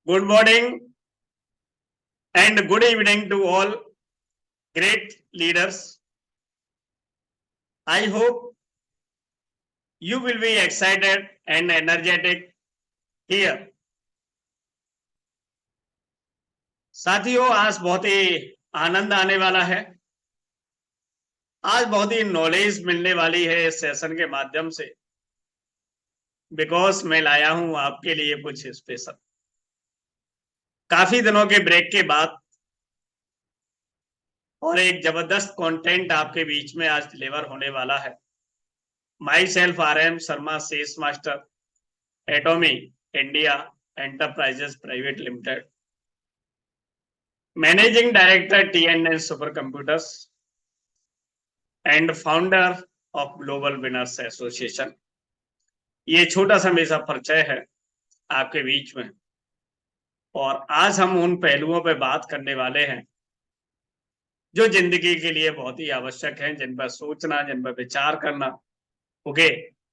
Good morning and good evening to all great leaders. I hope you will be excited and energetic here. साथियों, आज बहुत ही आनंद आने वाला है। आज बहुत ही नॉलेज मिलने वाली है इस सेशन के माध्यम से, बिकॉज मैं लाया हूं आपके लिए कुछ स्पेशल। काफी दिनों के ब्रेक के बाद और एक जबरदस्त कंटेंट आपके बीच में आज डिलीवर होने वाला है। Myself RM Sharma, sales master, Atomy India enterprises private limited, managing director TNN super computers and founder of global winners association. ये छोटा सा मेरा परिचय है आपके बीच में, और आज हम उन पहलुओं पर बात करने वाले हैं जो जिंदगी के लिए बहुत ही आवश्यक हैं, जिन पर सोचना, जिन पर विचार करना, ओके,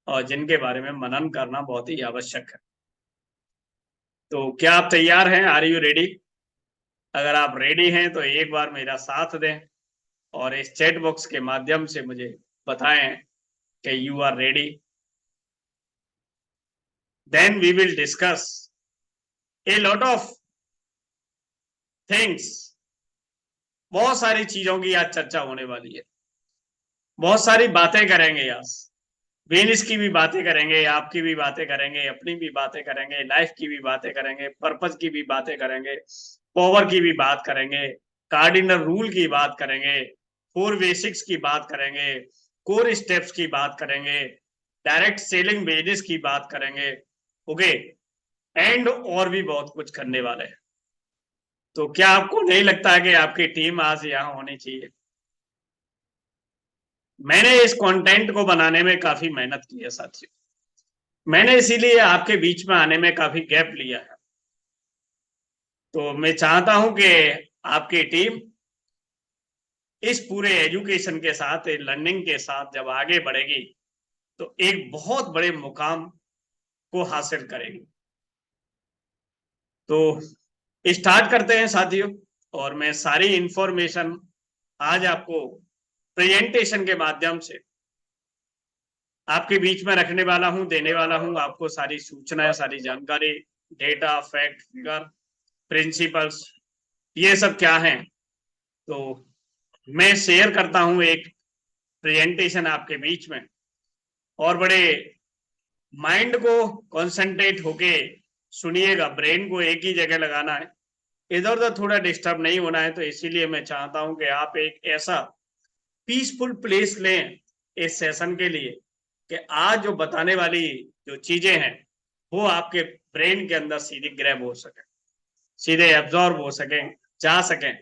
और जिनके बारे में मनन करना बहुत ही आवश्यक है। तो क्या आप तैयार हैं? Are you ready? अगर आप रेडी हैं तो एक बार मेरा साथ दें और इस चैट बॉक्स के माध्यम से मुझे बताएं कि you are ready. Then we will discuss a lot of things. बहुत सारी चीजों की आज चर्चा होने वाली है, बहुत सारी बातें करेंगे। आज बिजनेस की भी बातें करेंगे, आपकी भी बातें करेंगे, अपनी भी बातें करेंगे, लाइफ की भी बातें करेंगे, पर्पस की भी बातें करेंगे, पावर की भी बात करेंगे, कार्डिनल रूल की बात करेंगे, 4 बेसिक्स की बात करेंगे, कोर स्टेप्स की बात करेंगे, डायरेक्ट सेलिंग बिजनेस की बात करेंगे, ओके, एंड और भी बहुत कुछ करने वाले हैं। तो क्या आपको नहीं लगता है कि आपकी टीम आज यहाँ होनी चाहिए? मैंने इस कंटेंट को बनाने में काफी मेहनत की है साथियों। मैंने इसीलिए आपके बीच में आने में काफी गैप लिया है। तो मैं चाहता हूं कि आपकी टीम इस पूरे एजुकेशन के साथ, लर्निंग के साथ जब आगे बढ़ेगी तो एक बहुत बड़े मुकाम को हासिल करेगी। तो स्टार्ट करते हैं साथियों, और मैं सारी इंफॉर्मेशन आज आपको प्रेजेंटेशन के माध्यम से आपके बीच में रखने वाला हूं, देने वाला हूं। आपको सारी सूचनाएं, सारी जानकारी, डेटा, फैक्ट, फिगर, प्रिंसिपल्स, ये सब क्या है, तो मैं शेयर करता हूं एक प्रेजेंटेशन आपके बीच में। और बड़े माइंड को कंसंट्रेट होके सुनिएगा, ब्रेन को एक ही जगह लगाना है, इधर उधर थोड़ा डिस्टर्ब नहीं होना है। तो इसीलिए मैं चाहता हूं कि आप एक ऐसा पीसफुल प्लेस लें इस सेशन के लिए कि आज जो बताने वाली जो चीजें हैं वो आपके ब्रेन के अंदर सीधे ग्रैब हो सके, सीधे एब्जॉर्ब हो सके, जा सके।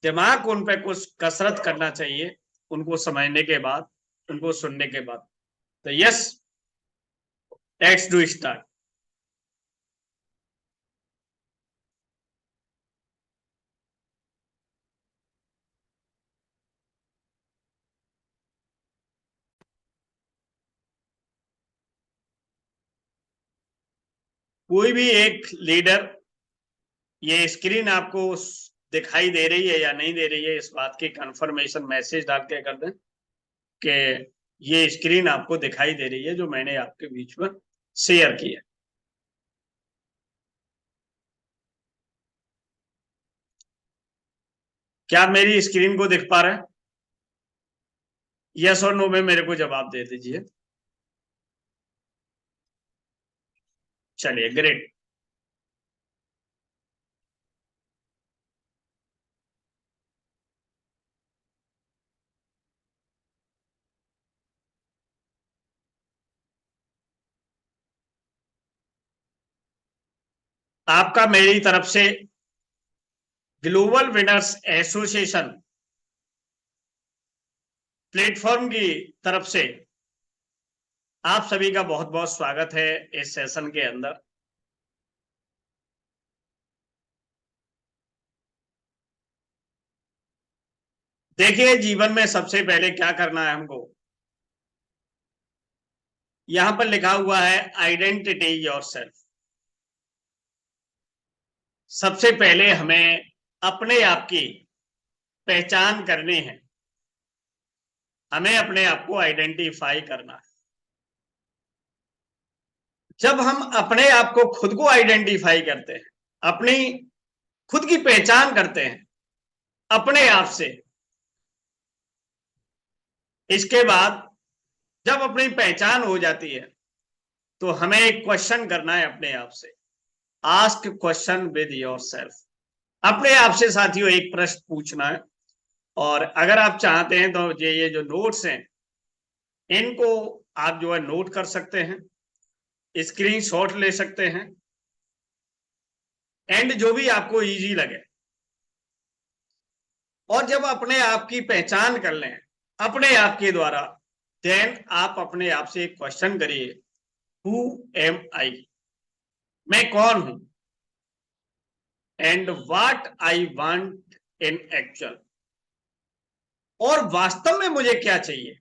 दिमाग को उन पर कुछ कसरत करना चाहिए, उनको समझने के बाद, उनको सुनने के बाद। तो यस, लेट्स डू स्टार्ट। कोई भी एक लीडर, ये स्क्रीन आपको दिखाई दे रही है या नहीं दे रही है, इस बात की कंफर्मेशन मैसेज डाल के कर दें कि ये स्क्रीन आपको दिखाई दे रही है जो मैंने आपके बीच में शेयर की है। क्या आप मेरी स्क्रीन को दिख पा रहे हैं? यस और नो में मेरे को जवाब दे दीजिए। चलिए, ग्रेट। आपका मेरी तरफ से ग्लोबल विनर्स एसोसिएशन प्लेटफॉर्म की तरफ से आप सभी का बहुत बहुत स्वागत है इस सेशन के अंदर। देखिए, जीवन में सबसे पहले क्या करना है हमको, यहां पर लिखा हुआ है आइडेंटिटी योरसेल्फ। सबसे पहले हमें अपने आप की पहचान करनी है, हमें अपने आप को आइडेंटिफाई करना है। जब हम अपने आप को खुद को आइडेंटिफाई करते हैं, अपनी खुद की पहचान करते हैं अपने आप से, इसके बाद जब अपनी पहचान हो जाती है तो हमें एक क्वेश्चन करना है अपने आप से। Ask question with yourself. अपने आप से साथियों एक प्रश्न पूछना है। और अगर आप चाहते हैं तो ये जो नोट्स हैं इनको आप जो है नोट कर सकते हैं, स्क्रीनशॉट ले सकते हैं, एंड जो भी आपको इजी लगे। और जब अपने आप की पहचान कर लें अपने आप के द्वारा, देन आप अपने आप से एक क्वेश्चन करिए, हु एम आई, मैं कौन हूं, and what I want in actual, और वास्तव में मुझे क्या चाहिए।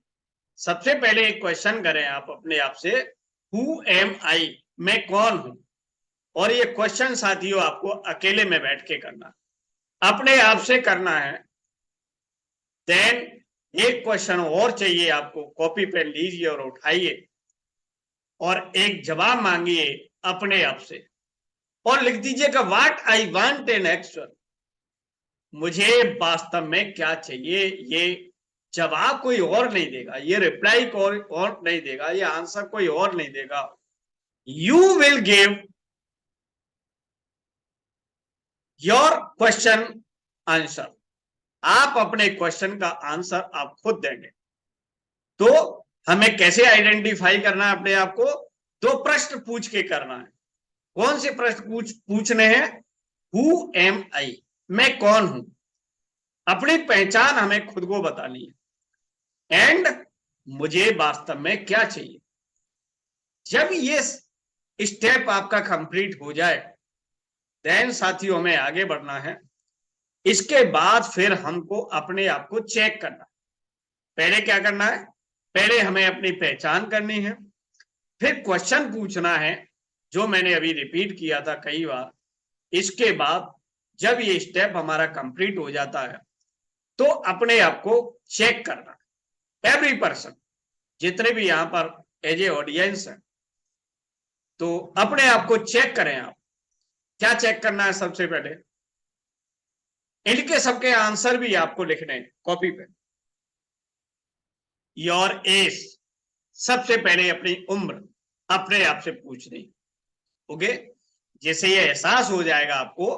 सबसे पहले एक क्वेश्चन करें आप अपने आप से, हु एम आई, मैं कौन हूं। और ये क्वेश्चन साथियों आपको अकेले में बैठ के करना, अपने आप से करना है। देन एक क्वेश्चन और चाहिए आपको, कॉपी पेन लीजिए और उठाइए और एक जवाब मांगिए अपने आप से और लिख दीजिएगा what I want in actual, मुझे वास्तव में क्या चाहिए। ये जवाब कोई और नहीं देगा, ये रिप्लाई कोई और नहीं देगा, ये आंसर कोई और नहीं देगा। You will give your question answer, आप अपने क्वेश्चन का आंसर आप खुद देंगे। तो हमें कैसे आइडेंटिफाई करना है अपने आप को, दो प्रश्न पूछ के करना है। कौन से प्रश्न पूछने हैं, हु एम आई, मैं कौन हूं, अपनी पहचान हमें खुद को बतानी है, एंड मुझे वास्तव में क्या चाहिए। जब ये स्टेप आपका कंप्लीट हो जाए देन साथियों हमें आगे बढ़ना है। इसके बाद फिर हमको अपने आप को चेक करना है। पहले क्या करना है, पहले हमें अपनी पहचान करनी है, फिर क्वेश्चन पूछना है जो मैंने अभी रिपीट किया था कई बार। इसके बाद जब ये स्टेप हमारा कंप्लीट हो जाता है तो अपने आप को चेक करना। एवरी पर्सन, जितने भी यहां पर एज ए ऑडियंस है, तो अपने आप को चेक करें। आप क्या चेक करना है, सबसे पहले इनके सबके आंसर भी आपको लिखने हैं कॉपी पे। योर एज, सबसे पहले अपनी उम्र अपने आप से पूछनी। ओके, जैसे ये एहसास हो जाएगा आपको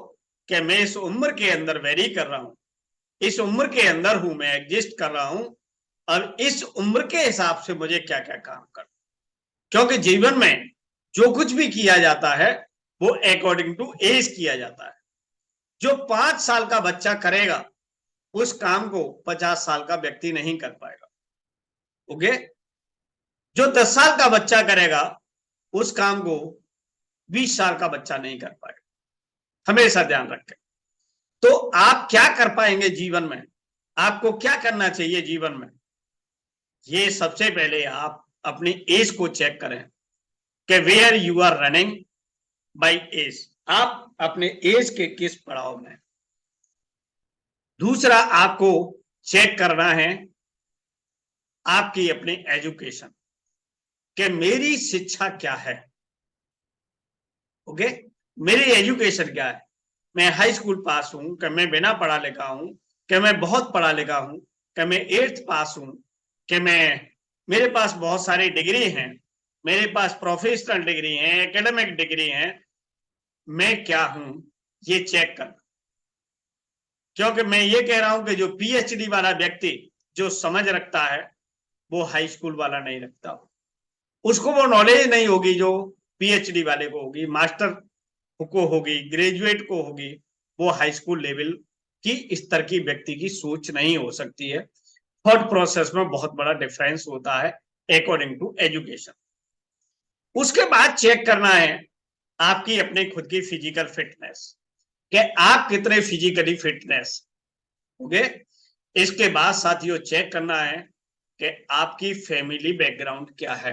कि मैं इस उम्र के अंदर वेरी कर रहा हूं, इस उम्र के अंदर हूं, मैं एग्जिस्ट कर रहा हूं, और इस उम्र के हिसाब से मुझे क्या क्या काम करना। क्योंकि जीवन में जो कुछ भी किया जाता है वो अकॉर्डिंग टू एज किया जाता है। जो 5 साल का बच्चा करेगा उस काम को 50 साल का व्यक्ति नहीं कर पाएगा। ओके, जो 10 साल का बच्चा करेगा उस काम को 20 साल का बच्चा नहीं कर पाएगा। हमेशा ध्यान रखें। तो आप क्या कर पाएंगे जीवन में, आपको क्या करना चाहिए जीवन में, ये सबसे पहले आप अपनी एज को चेक करें कि where you are running by age, आप अपने एज के किस पड़ाव में। दूसरा आपको चेक करना है आपकी अपनी एजुकेशन, कि मेरी शिक्षा क्या है। ओके, मेरी एजुकेशन क्या है, मैं हाई स्कूल पास हूं, कि मैं बिना पढ़ा लिखा हूं, कि मैं बहुत पढ़ा लिखा हूं, कि मैं 8th पास हूं, कि मेरे पास बहुत सारी डिग्री हैं, मेरे पास प्रोफेशनल डिग्री है, एकेडमिक डिग्री है, मैं क्या हूं, ये चेक करना। क्योंकि मैं ये कह रहा हूं कि जो पीएचडी वाला व्यक्ति जो समझ रखता है वो हाई स्कूल वाला नहीं रखता, उसको वो नॉलेज नहीं होगी जो पीएचडी वाले को होगी, मास्टर को होगी, ग्रेजुएट को होगी। वो हाई स्कूल लेवल की स्तर की व्यक्ति की सोच नहीं हो सकती है। थॉट प्रोसेस में बहुत बड़ा डिफरेंस होता है अकॉर्डिंग टू एजुकेशन। उसके बाद चेक करना है आपकी अपनी खुद की फिजिकल फिटनेस, कि आप कितने फिजिकली फिटनेस। ओके, इसके बाद साथियों चेक करना है कि आपकी फैमिली बैकग्राउंड क्या है,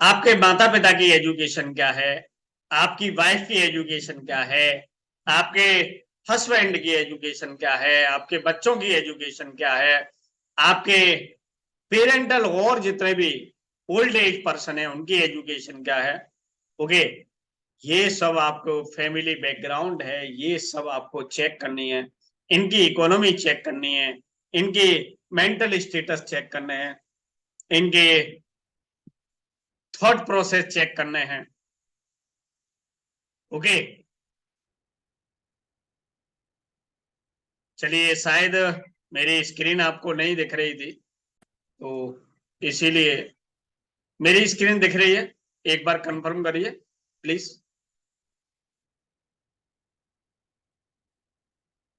आपके माता पिता की एजुकेशन क्या है, आपकी वाइफ की एजुकेशन क्या है, आपके हस्बैंड की एजुकेशन क्या है, आपके बच्चों की एजुकेशन क्या है, आपके पेरेंटल और जितने भी ओल्ड एज पर्सन है उनकी एजुकेशन क्या है। ओके, ये सब आपको फैमिली बैकग्राउंड है, ये सब आपको चेक करनी है, इनकी इकोनॉमी चेक करनी है, इनकी मेंटल स्टेटस चेक करने हैं, इनके थॉट प्रोसेस चेक करने हैं। ओके, चलिए, शायद मेरी स्क्रीन आपको नहीं दिख रही थी, तो इसीलिए मेरी स्क्रीन दिख रही है, एक बार कंफर्म करिए प्लीज।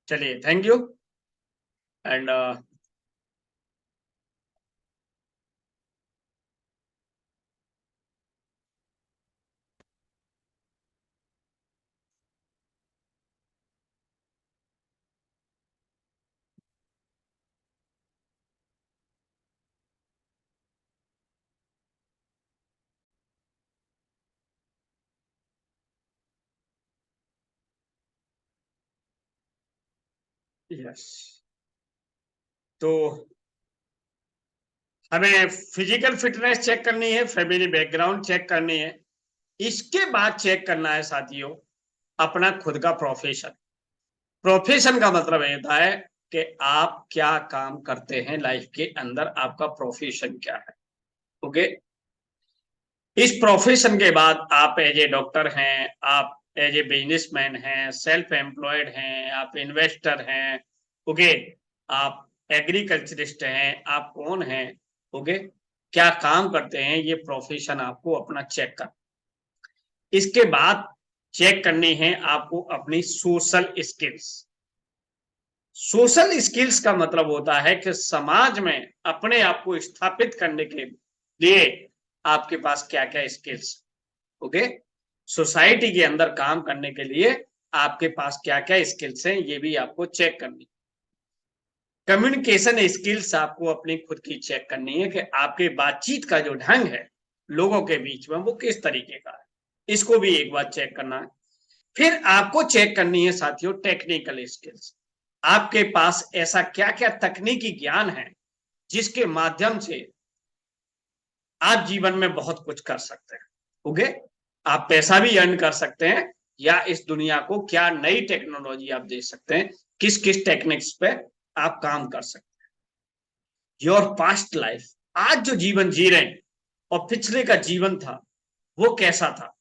चलिए, थैंक यू। एंड यस, तो हमें फिजिकल फिटनेस चेक करनी है, फैमिली बैकग्राउंड चेक करनी है, इसके बाद चेक करना है साथियों अपना खुद का प्रोफेशन। प्रोफेशन का मतलब ये होता है कि आप क्या काम करते हैं लाइफ के अंदर, आपका प्रोफेशन क्या है। ओके, इस प्रोफेशन के बाद आप एज ए डॉक्टर हैं, आप एज ए बिजनेसमैन हैं, सेल्फ एम्प्लॉयड हैं, आप इन्वेस्टर हैं। ओके, आप एग्रीकल्चरिस्ट हैं, आप कौन हैं। ओके, क्या काम करते हैं, ये प्रोफेशन आपको अपना चेक कर। इसके बाद चेक करनी है आपको अपनी सोशल स्किल्स। सोशल स्किल्स का मतलब होता है कि समाज में अपने आप को स्थापित करने के लिए आपके पास क्या क्या स्किल्स। ओके, सोसाइटी के अंदर काम करने के लिए आपके पास क्या क्या स्किल्स हैं, ये भी आपको चेक करनी। कम्युनिकेशन स्किल्स आपको अपनी खुद की चेक करनी है कि आपके बातचीत का जो ढंग है लोगों के बीच में वो किस तरीके का है, इसको भी एक बार चेक करना है। फिर आपको चेक करनी है साथियों टेक्निकल स्किल्स। आपके पास ऐसा क्या क्या तकनीकी ज्ञान है जिसके माध्यम से आप जीवन में बहुत कुछ कर सकते हैं। ओके, आप पैसा भी अर्न कर सकते हैं, या इस दुनिया को क्या नई टेक्नोलॉजी आप दे सकते हैं, किस किस टेक्निक्स पे आप काम कर सकते हैं। योर पास्ट लाइफ, आज जो जीवन जी रहे हैं और पिछले का जीवन था वो कैसा था।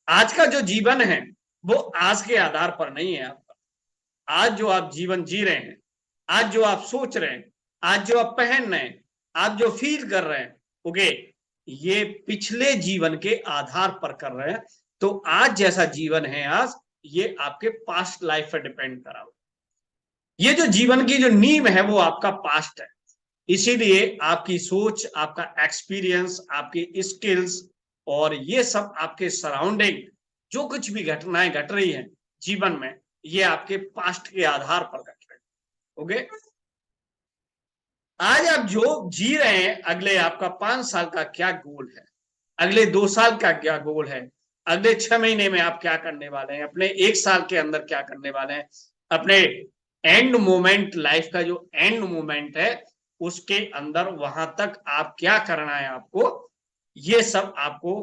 आज का जो जीवन है वो आज के आधार पर नहीं है आपका। आज जो आप जीवन जी रहे हैं, आज जो आप सोच रहे हैं, आज जो आप पहन रहे हैं, आप जो फील कर रहे हैं, ओके, ये पिछले जीवन के आधार पर कर रहे हैं। तो आज जैसा जीवन है आज, ये आपके पास्ट लाइफ पर डिपेंड करा हुआ। ये जो जीवन की जो नींव है वो आपका पास्ट है। इसीलिए आपकी सोच, आपका एक्सपीरियंस, आपकी स्किल्स और ये सब आपके सराउंडिंग जो कुछ भी घटनाएं घट रही हैं जीवन में, ये आपके पास्ट के आधार पर घट रहे हैं। ओके, आज आप जो जी रहे हैं, अगले आपका 5 साल का क्या गोल है, अगले 2 साल का क्या गोल है, अगले 6 महीने में आप क्या करने वाले हैं, अपने 1 साल के अंदर क्या करने वाले हैं, अपने एंड मोमेंट, लाइफ का जो एंड मोमेंट है उसके अंदर वहां तक आप क्या करना है आपको, ये सब आपको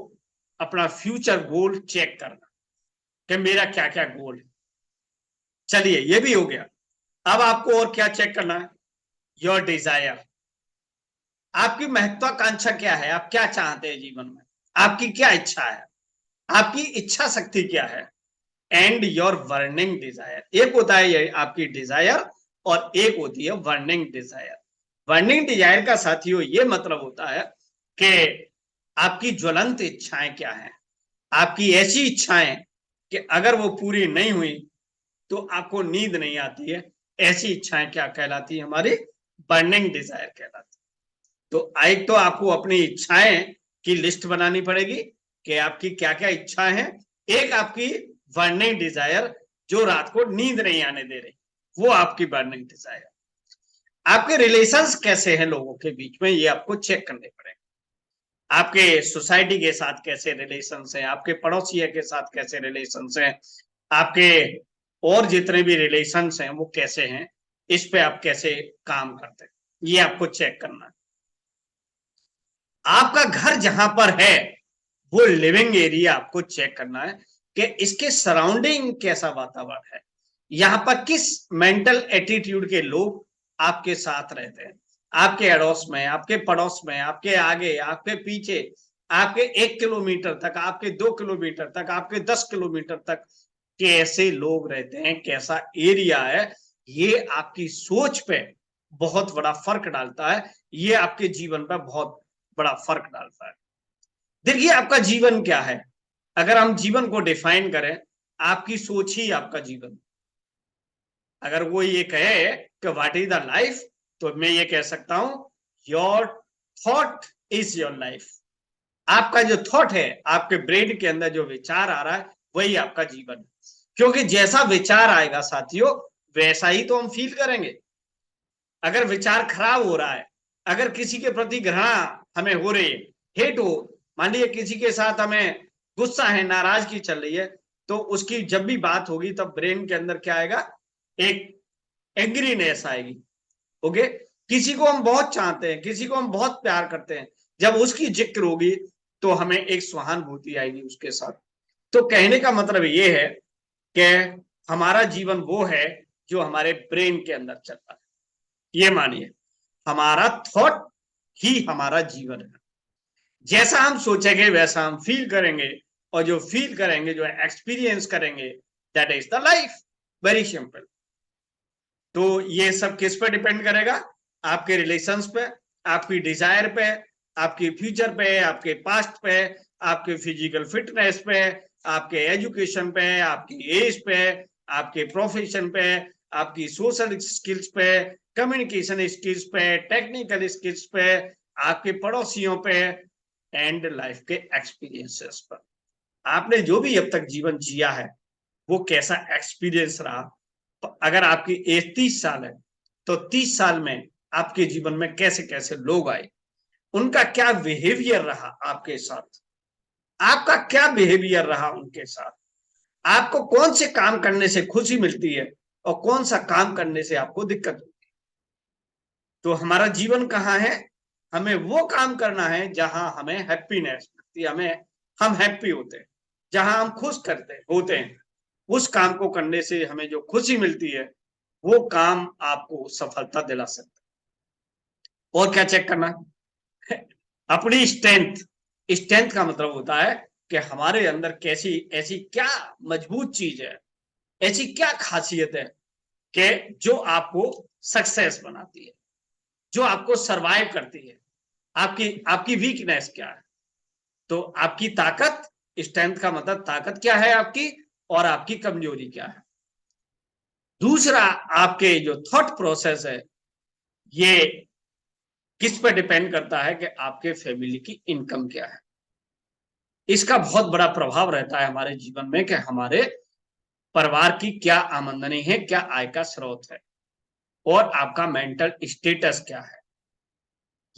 अपना फ्यूचर गोल चेक करना कि मेरा क्या क्या गोल है। चलिए, ये भी हो गया। अब आपको और क्या चेक करना है, योर डिजायर। आपकी महत्वाकांक्षा क्या है, आप क्या चाहते हैं जीवन में, आपकी क्या इच्छा है, आपकी इच्छा शक्ति क्या है। एंड योर बर्निंग डिजायर, एक होता है ये आपकी डिजायर और एक होती है बर्निंग डिजायर। बर्निंग डिजायर का साथियों ये मतलब होता है कि आपकी ज्वलंत इच्छाएं क्या हैं, आपकी ऐसी इच्छाएं कि अगर वो पूरी नहीं हुई तो आपको नींद नहीं आती है। ऐसी इच्छाएं क्या कहलाती है, हमारी बर्निंग डिजायर कहलाती है। तो एक तो आपको अपनी इच्छाएं की लिस्ट बनानी पड़ेगी कि आपकी क्या क्या इच्छाएं हैं। एक आपकी बर्निंग डिजायर जो रात को नींद नहीं आने दे रही, वो आपकी बर्निंग डिजायर। आपके रिलेशंस कैसे हैं लोगों के बीच में, ये आपको चेक करने पड़ेंगे। आपके सोसाइटी के साथ कैसे रिलेशंस हैं, आपके पड़ोसियों के साथ कैसे रिलेशंस हैं, आपके और जितने भी रिलेशंस हैं वो कैसे हैं, इस पे आप कैसे काम करते हैं, ये आपको चेक करना है। आपका घर जहां पर है वो लिविंग एरिया आपको चेक करना है कि इसके सराउंडिंग कैसा वातावरण है, यहां पर किस मेंटल एटीट्यूड के लोग आपके साथ रहते हैं, आपके अड़ोस में, आपके पड़ोस में, आपके आगे, आपके पीछे, आपके 1 किलोमीटर तक, आपके 2 किलोमीटर तक, आपके 10 किलोमीटर तक कैसे लोग रहते हैं, कैसा एरिया है, ये आपकी सोच पे बहुत बड़ा फर्क डालता है, ये आपके जीवन पर बहुत बड़ा फर्क डालता है। देखिए आपका जीवन क्या है, अगर हम जीवन को डिफाइन करें, आपकी सोच ही आपका जीवन। अगर वो ये कहे कि व्हाट इज द लाइफ, तो मैं ये कह सकता हूं your thought is your life. आपका जो थॉट है, आपके ब्रेन के अंदर जो विचार आ रहा है, वही आपका जीवन है। क्योंकि जैसा विचार आएगा साथियों, वैसा ही तो हम फील करेंगे। अगर विचार खराब हो रहा है, अगर किसी के प्रति घृणा हमें हो रही है, हेट हो, मान लीजिए किसी के साथ हमें गुस्सा है, नाराजगी चल रही है, तो उसकी जब भी बात होगी तब ब्रेन के अंदर क्या आएगा, एक एग्रीनेस आएगी। ओके, किसी को हम बहुत चाहते हैं, किसी को हम बहुत प्यार करते हैं, जब उसकी जिक्र होगी तो हमें एक सहानुभूति आएगी उसके साथ। तो कहने का मतलब ये है कि हमारा जीवन वो है जो हमारे ब्रेन के अंदर चलता है। ये मानिए, हमारा थॉट ही हमारा जीवन है। जैसा हम सोचेंगे वैसा हम फील करेंगे, और जो फील करेंगे, जो एक्सपीरियंस करेंगे, that is the life. Very simple. तो ये सब किस पे डिपेंड करेगा, आपके रिलेशंस पे, आपकी डिजायर पे, आपके फ्यूचर पे, आपके पास्ट पे, आपके फिजिकल फिटनेस पे, आपके एजुकेशन पे, आपकी एज पे, आपके प्रोफेशन पे, आपकी सोशल स्किल्स पे, कम्युनिकेशन स्किल्स पे, टेक्निकल स्किल्स पे, आपके पड़ोसियों पे, एंड लाइफ के एक्सपीरियंसेस पर। आपने जो भी अब तक जीवन जिया है वो कैसा एक्सपीरियंस रहा। तो अगर आपकी एज 30 साल है, तो 30 साल में आपके जीवन में कैसे कैसे लोग आए, उनका क्या बिहेवियर रहा आपके साथ, आपका क्या बिहेवियर रहा उनके साथ, आपको कौन से काम करने से खुशी मिलती है और कौन सा काम करने से आपको दिक्कत होती है। तो हमारा जीवन कहाँ है, हमें वो काम करना है जहां हमें हैप्पीनेस मिलती है, हमें हम हैप्पी होते हैं, जहां हम खुश करते होते हैं, उस काम को करने से हमें जो खुशी मिलती है, वो काम आपको सफलता दिला सकता है। और क्या चेक करना है, अपनी स्ट्रेंथ। स्ट्रेंथ का मतलब होता है कि हमारे अंदर कैसी ऐसी क्या मजबूत चीज है, ऐसी क्या खासियत है कि जो आपको सक्सेस बनाती है, जो आपको सरवाइव करती है। आपकी आपकी वीकनेस क्या है, तो आपकी ताकत, स्ट्रेंथ का मतलब ताकत क्या है आपकी, और आपकी कमजोरी क्या है। दूसरा, आपके जो थॉट प्रोसेस है, ये किस पर डिपेंड करता है कि आपके फैमिली की इनकम क्या है। इसका बहुत बड़ा प्रभाव रहता है हमारे जीवन में कि हमारे परिवार की क्या आमदनी है, क्या आय का स्रोत है, और आपका मेंटल स्टेटस क्या है।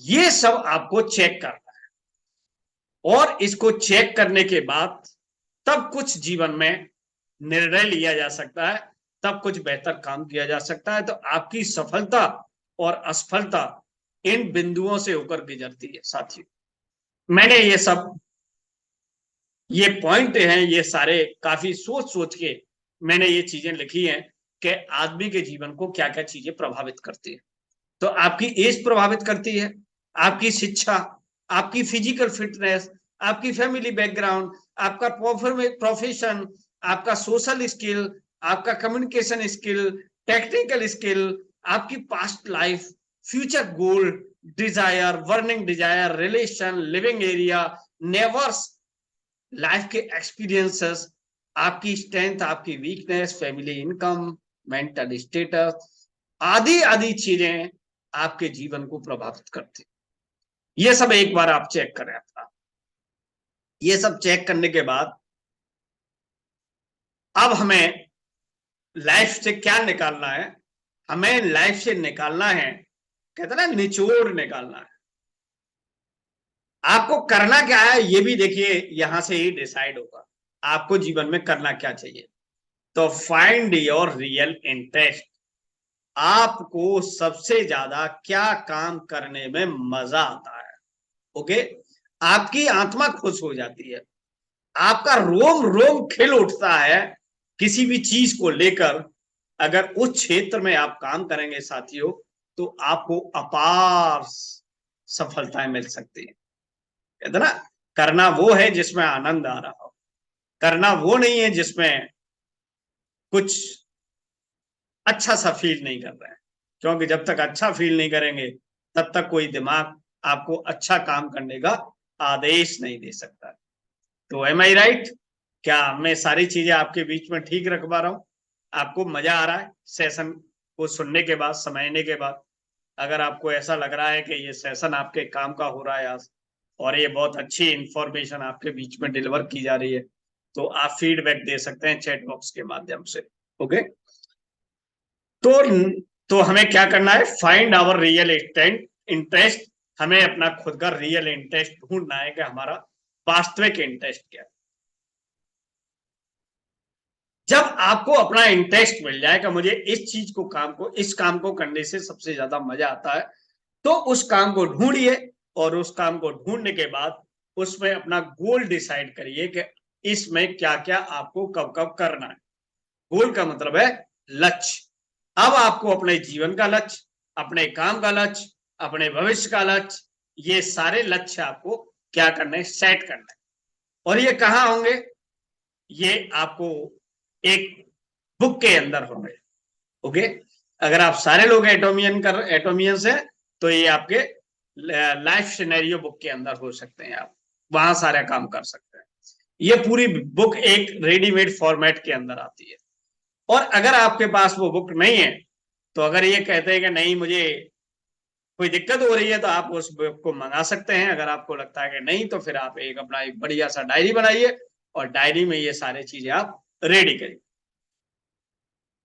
ये सब आपको चेक करना है, और इसको चेक करने के बाद तब कुछ जीवन में निर्णय लिया जा सकता है, तब कुछ बेहतर काम किया जा सकता है। तो आपकी सफलता और असफलता इन बिंदुओं से होकर गुजरती है साथियों। मैंने ये पॉइंट हैं, ये सारे काफी सोच सोच के मैंने ये चीजें लिखी हैं कि आदमी के जीवन को क्या क्या चीजें प्रभावित करती है। तो आपकी एज प्रभावित करती है, आपकी शिक्षा, आपकी फिजिकल फिटनेस, आपकी फैमिली बैकग्राउंड, आपका प्रोफेशन, आपका सोशल स्किल, आपका कम्युनिकेशन स्किल, टेक्निकल स्किल, आपकी past life, future goal, desire, burning desire, relation, living area, neighbours, life के एक्सपीरियंसेस, आपकी स्ट्रेंथ, आपकी weakness, family income, mental status, आदि आदि चीजें आपके जीवन को प्रभावित करती। ये सब एक बार आप चेक करें अपना। ये सब चेक करने के बाद अब हमें लाइफ से क्या निकालना है, हमें लाइफ से निकालना है, कहते ना, निचोड़ निकालना है। आपको करना क्या है ये भी देखिए, यहां से ही डिसाइड होगा आपको जीवन में करना क्या चाहिए। तो फाइंड योर रियल इंटरेस्ट। आपको सबसे ज्यादा क्या काम करने में मजा आता है। ओके, आपकी आत्मा खुश हो जाती है, आपका रोम रोम खिल उठता है किसी भी चीज को लेकर। अगर उस क्षेत्र में आप काम करेंगे साथियों, तो आपको अपार सफलताएं मिल सकती है। कहते ना, करना वो है जिसमें आनंद आ रहा हो, करना वो नहीं है जिसमें कुछ अच्छा सा फील नहीं कर रहे हैं। क्योंकि जब तक अच्छा फील नहीं करेंगे तब तक कोई दिमाग आपको अच्छा काम करने का आदेश नहीं दे सकता। तो एम आई राइट? क्या मैं सारी चीजें आपके बीच में ठीक रख पा रहा हूं? आपको मजा आ रहा है सेशन को सुनने के बाद, समझने के बाद? अगर आपको ऐसा लग रहा है कि ये सेशन आपके काम का हो रहा है आज और ये बहुत अच्छी इंफॉर्मेशन आपके बीच में डिलीवर की जा रही है, तो आप फीडबैक दे सकते हैं चैट बॉक्स के माध्यम से। ओके, तो तो हमें क्या करना है? Find our real interest. हमें अपना खुद का रियल इंटरेस्ट ढूंढना है कि हमारा वास्तविक इंटरेस्ट क्या है। जब आपको अपना इंटरेस्ट मिल जाए कि मुझे इस चीज को, काम को, इस काम को करने से सबसे ज्यादा मजा आता है, तो उस काम को ढूंढिए और उस काम को ढूंढने के बाद उसमें अपना गोल डिसाइड करिए कि इसमें क्या क्या आपको कब कब करना है। गोल का मतलब है लक्ष्य। अब आपको अपने जीवन का लक्ष्य, अपने काम का लक्ष्य, अपने भविष्य का लक्ष्य, ये सारे लक्ष्य आपको क्या करना है? सेट करना है। और ये कहां होंगे? ये आपको एक बुक के अंदर होंगे। ओके, अगर आप सारे लोग एटोमियंस है तो ये आपके लाइफ सिनेरियो बुक के अंदर हो सकते हैं, आप वहां सारा काम कर सकते हैं। ये पूरी बुक एक रेडीमेड फॉर्मेट के अंदर आती है। और अगर आपके पास वो बुक नहीं है, तो अगर ये कहते हैं कि नहीं मुझे कोई दिक्कत हो रही है, तो आप उस बुक को मंगा सकते हैं। अगर आपको लगता है कि नहीं, तो फिर आप एक अपना एक बढ़िया सा डायरी बनाइए और डायरी में ये सारी चीजें आप रेडी करिए।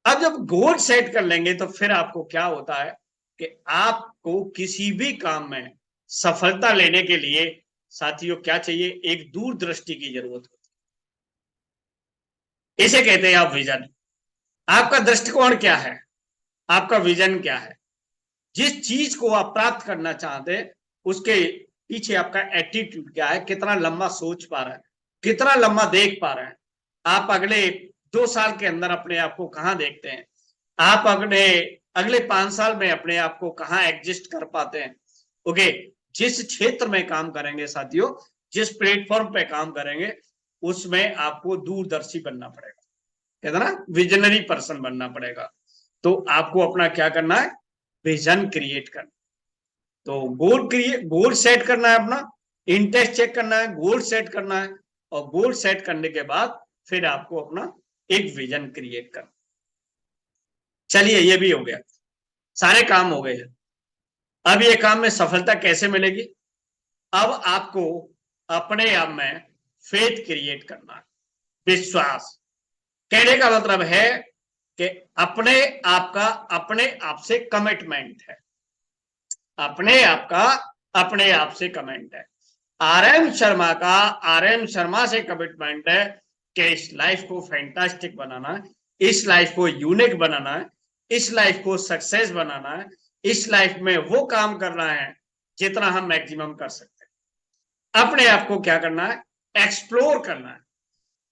अब जब गोल सेट कर लेंगे तो फिर आपको क्या होता है कि आपको किसी भी काम में सफलता लेने के लिए साथियों क्या चाहिए? एक दूरदृष्टि की जरूरत होती है। इसे कहते हैं आप विजन। आपका दृष्टिकोण क्या है? आपका विजन क्या है? जिस चीज को आप प्राप्त करना चाहते हैं उसके पीछे आपका एटीट्यूड क्या है? कितना लंबा सोच पा रहे हैं, कितना लंबा देख पा रहे हैं? आप अगले 2 साल के अंदर अपने आप को कहां देखते हैं? आप अपने अगले 5 साल में अपने आप को कहां एडजस्ट कर पाते हैं? ओके, जिस क्षेत्र में काम करेंगे साथियों, जिस प्लेटफॉर्म पे काम करेंगे, उसमें आपको दूरदर्शी बनना पड़ेगा। कहते ना, विजनरी पर्सन बनना पड़ेगा। तो आपको अपना क्या करना है? विजन क्रिएट करना। तो गोल सेट करना है, अपना इंटरेस्ट चेक करना है, गोल सेट करना है, और गोल सेट करने के बाद फिर आपको अपना एक विजन क्रिएट करना। चलिए, ये भी हो गया, सारे काम हो गए हैं। अब ये काम में सफलता कैसे मिलेगी? अब आपको अपने आप में फेथ क्रिएट करना है, विश्वास। कहने का मतलब है कि अपने आप से कमिटमेंट है, अपने आप से कमेंट है। आर एम शर्मा से कमिटमेंट है कि इस लाइफ को फैंटास्टिक बनाना है, इस लाइफ को यूनिक बनाना है, इस लाइफ को सक्सेस बनाना है, इस लाइफ में वो काम करना है जितना हम मैक्सिमम कर सकते हैं। अपने आप को क्या करना है? एक्सप्लोर करना है।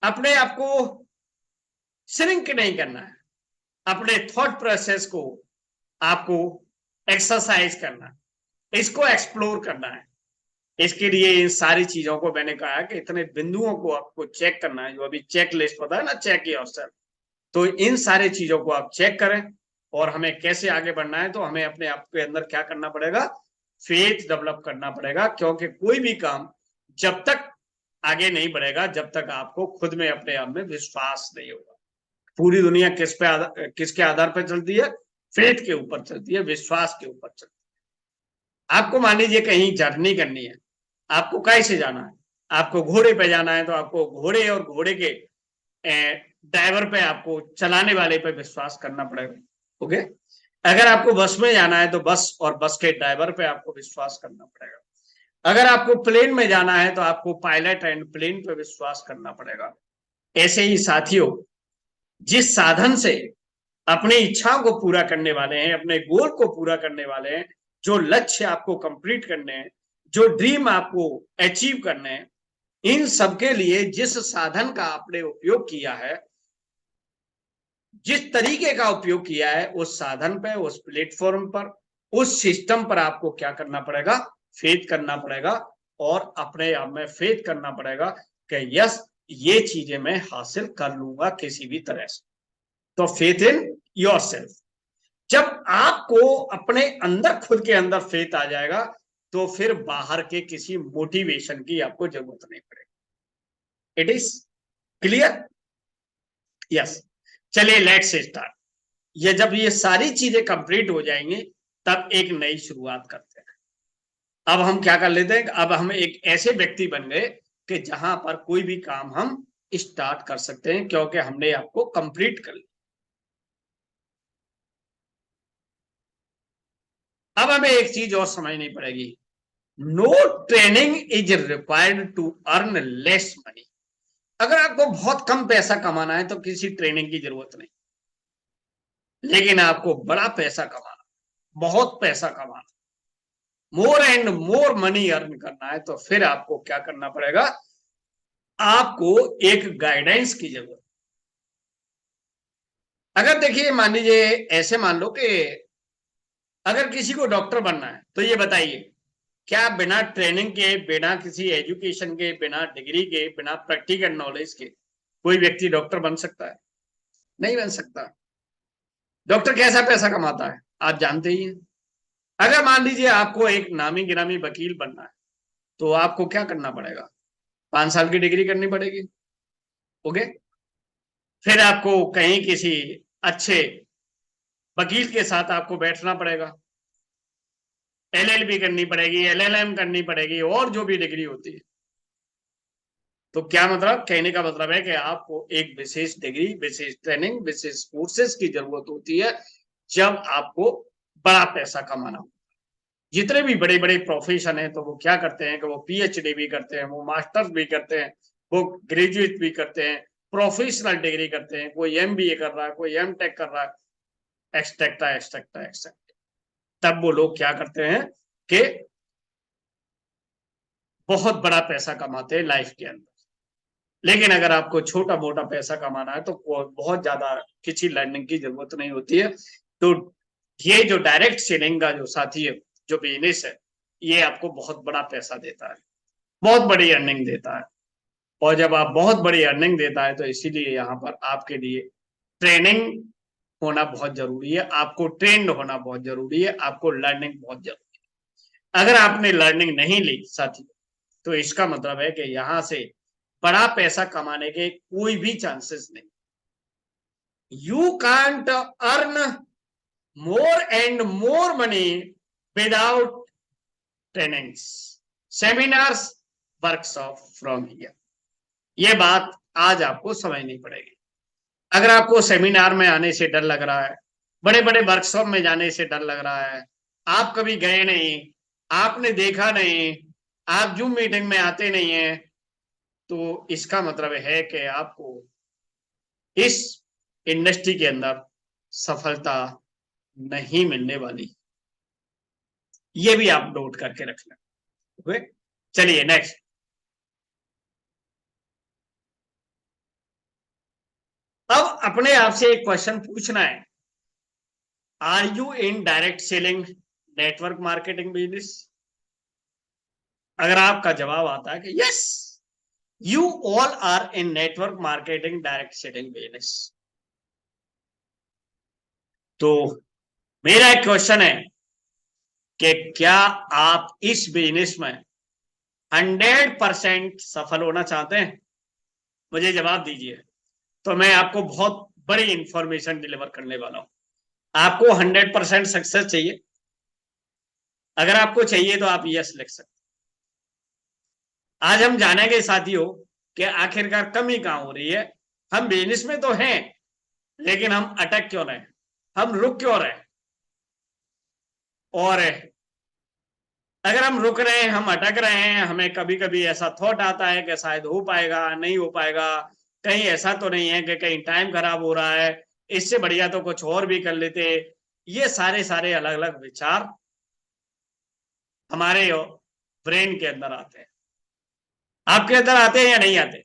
अपने आप को श्रिंक नहीं करना है। अपने थॉट प्रोसेस को आपको एक्सरसाइज करना है, इसको एक्सप्लोर करना है। इसके लिए इन सारी चीजों को मैंने कहा कि इतने बिंदुओं को आपको चेक करना है, जो अभी चेक लिस्ट पता है ना, चेक योरसेल्फ। तो इन सारे चीजों को आप चेक करें। और हमें कैसे आगे बढ़ना है? तो हमें अपने आप के अंदर क्या करना पड़ेगा? फेथ डेवलप करना पड़ेगा। क्योंकि कोई भी काम जब तक आगे नहीं बढ़ेगा जब तक आपको खुद में, अपने आप में विश्वास नहीं होगा। पूरी दुनिया किसके आधार पर चलती है? फेथ के ऊपर चलती है, विश्वास के ऊपर चलती है। आपको मान लीजिए कहीं जर्नी करनी है, आपको कैसे जाना है? आपको घोड़े पे जाना है, तो आपको घोड़े और घोड़े के ड्राइवर पे, आपको चलाने वाले पे विश्वास करना पड़ेगा। ओके, अगर आपको बस में जाना है तो बस और बस के ड्राइवर पे आपको विश्वास करना पड़ेगा। अगर आपको प्लेन में जाना है तो आपको पायलट एंड प्लेन पे विश्वास करना पड़ेगा। ऐसे ही साथियों, जिस साधन से अपनी इच्छाओं को पूरा करने वाले हैं, अपने गोल को पूरा करने वाले हैं, जो लक्ष्य आपको कंप्लीट करने हैं, जो ड्रीम आपको अचीव करने हैं, इन सबके लिए जिस साधन का आपने उपयोग किया है, जिस तरीके का उपयोग किया है, उस साधन पे, उस प्लेटफॉर्म पर, उस सिस्टम पर आपको क्या करना पड़ेगा? फेथ करना पड़ेगा और अपने आप में फेथ करना पड़ेगा कि यस, ये चीजें मैं हासिल कर लूंगा किसी भी तरह से। तो फेथ इन योरसेल्फ। जब आपको अपने अंदर, खुद के अंदर फेथ आ जाएगा, तो फिर बाहर के किसी मोटिवेशन की आपको जरूरत नहीं पड़ेगी। It is clear? यस। चलिए लेट्स स्टार्ट। ये जब ये सारी चीजें कंप्लीट हो जाएंगी, तब एक नई शुरुआत करते हैं। अब हम क्या कर लेते हैं, अब हम एक ऐसे व्यक्ति बन गए कि जहां पर कोई भी काम हम स्टार्ट कर सकते हैं, क्योंकि हमने आपको कंप्लीट कर लिया। अब हमें एक चीज और समझनी पड़ेगी, no training is required to earn less money. अगर आपको बहुत कम पैसा कमाना है तो किसी ट्रेनिंग की जरूरत नहीं, लेकिन आपको बड़ा पैसा कमाना, बहुत पैसा कमाना, more and more money earn करना है, तो फिर आपको क्या करना पड़ेगा? आपको एक गाइडेंस की जरूरत। अगर देखिए, मान लीजिए, ऐसे मान लो कि अगर किसी को डॉक्टर बनना है, तो ये बताइए, क्या बिना ट्रेनिंग के, बिना किसी एजुकेशन के, बिना डिग्री के, बिना प्रैक्टिकल नॉलेज के कोई व्यक्ति डॉक्टर बन सकता है? नहीं बन सकता। डॉक्टर कैसा पैसा कमाता है आप जानते ही हैं। अगर मान लीजिए आपको एक नामी गिरामी वकील बनना है, तो आपको क्या करना पड़ेगा? 5 साल की डिग्री करनी पड़ेगी। ओके। फिर आपको कहीं किसी अच्छे वकील के साथ आपको बैठना पड़ेगा, एलएलबी करनी पड़ेगी, एलएलएम करनी पड़ेगी, और जो भी डिग्री होती है। तो क्या मतलब, कहने का मतलब है कि आपको एक विशेष डिग्री, विशेष ट्रेनिंग, विशेष कोर्सेज की जरूरत होती है जब आपको बड़ा पैसा कमाना हो। जितने भी बड़े बड़े प्रोफेशन है, तो वो क्या करते हैं कि वो पीएचडी भी करते हैं, वो मास्टर्स भी करते हैं, वो ग्रेजुएट भी करते हैं, प्रोफेशनल डिग्री करते हैं, कोई एमबीए कर रहा है, कोई एमटेक कर रहा है, एक्सटेक्टा एक्सटेक्टा एक्सटेक्टा। तब वो लोग क्या करते हैं कि बहुत बड़ा पैसा कमाते हैं लाइफ के अंदर। लेकिन अगर आपको छोटा मोटा पैसा कमाना है, तो बहुत ज्यादा किसी लर्निंग की जरूरत नहीं होती है। तो ये जो डायरेक्ट सेलिंग का जो साथी है, जो बिजनेस है, ये आपको बहुत बड़ा पैसा देता है, बहुत बड़ी अर्निंग देता है। और जब आप बहुत बड़ी अर्निंग देता है, तो इसीलिए यहाँ पर आपके लिए ट्रेनिंग होना बहुत जरूरी है, आपको ट्रेंड होना बहुत जरूरी है, आपको लर्निंग बहुत जरूरी है। अगर आपने लर्निंग नहीं ली साथी, तो इसका मतलब है कि यहां से बड़ा पैसा कमाने के कोई भी चांसेस नहीं। You can't earn more and more money without trainings, seminars, workshop from here. ये बात आज आपको समझनी पड़ेगी। अगर आपको सेमिनार में आने से डर लग रहा है, बड़े बड़े वर्कशॉप में जाने से डर लग रहा है, आप कभी गए नहीं, आपने देखा नहीं, आप जूम मीटिंग में आते नहीं है, तो इसका मतलब है कि आपको इस इंडस्ट्री के अंदर सफलता नहीं मिलने वाली। ये भी आप नोट करके रख लें। चलिए नेक्स्ट। अब अपने आप से एक क्वेश्चन पूछना है, are you in direct selling, network marketing business? अगर आपका जवाब आता है कि yes, you all are in network marketing direct selling business, तो मेरा एक क्वेश्चन है कि क्या आप इस बिजनेस में 100% सफल होना चाहते हैं? मुझे जवाब दीजिए। तो मैं आपको बहुत बड़ी इंफॉर्मेशन डिलीवर करने वाला हूं। आपको 100% सक्सेस चाहिए? अगर आपको चाहिए तो आप यस लिख सकते। आज हम जानेंगे साथियों कि आखिरकार कमी कहां हो रही है। हम बिजनेस में तो हैं, लेकिन हम अटक क्यों रहे, हम रुक क्यों रहे, और अगर हम रुक रहे हैं, हम अटक रहे हैं, हमें कभी कभी ऐसा थॉट आता है कि शायद हो पाएगा, नहीं हो पाएगा, कहीं ऐसा तो नहीं है कि कहीं टाइम खराब हो रहा है, इससे बढ़िया तो कुछ और भी कर लेते। ये सारे सारे अलग अलग विचार हमारे ब्रेन के अंदर आते हैं। आपके अंदर आते हैं या नहीं आते?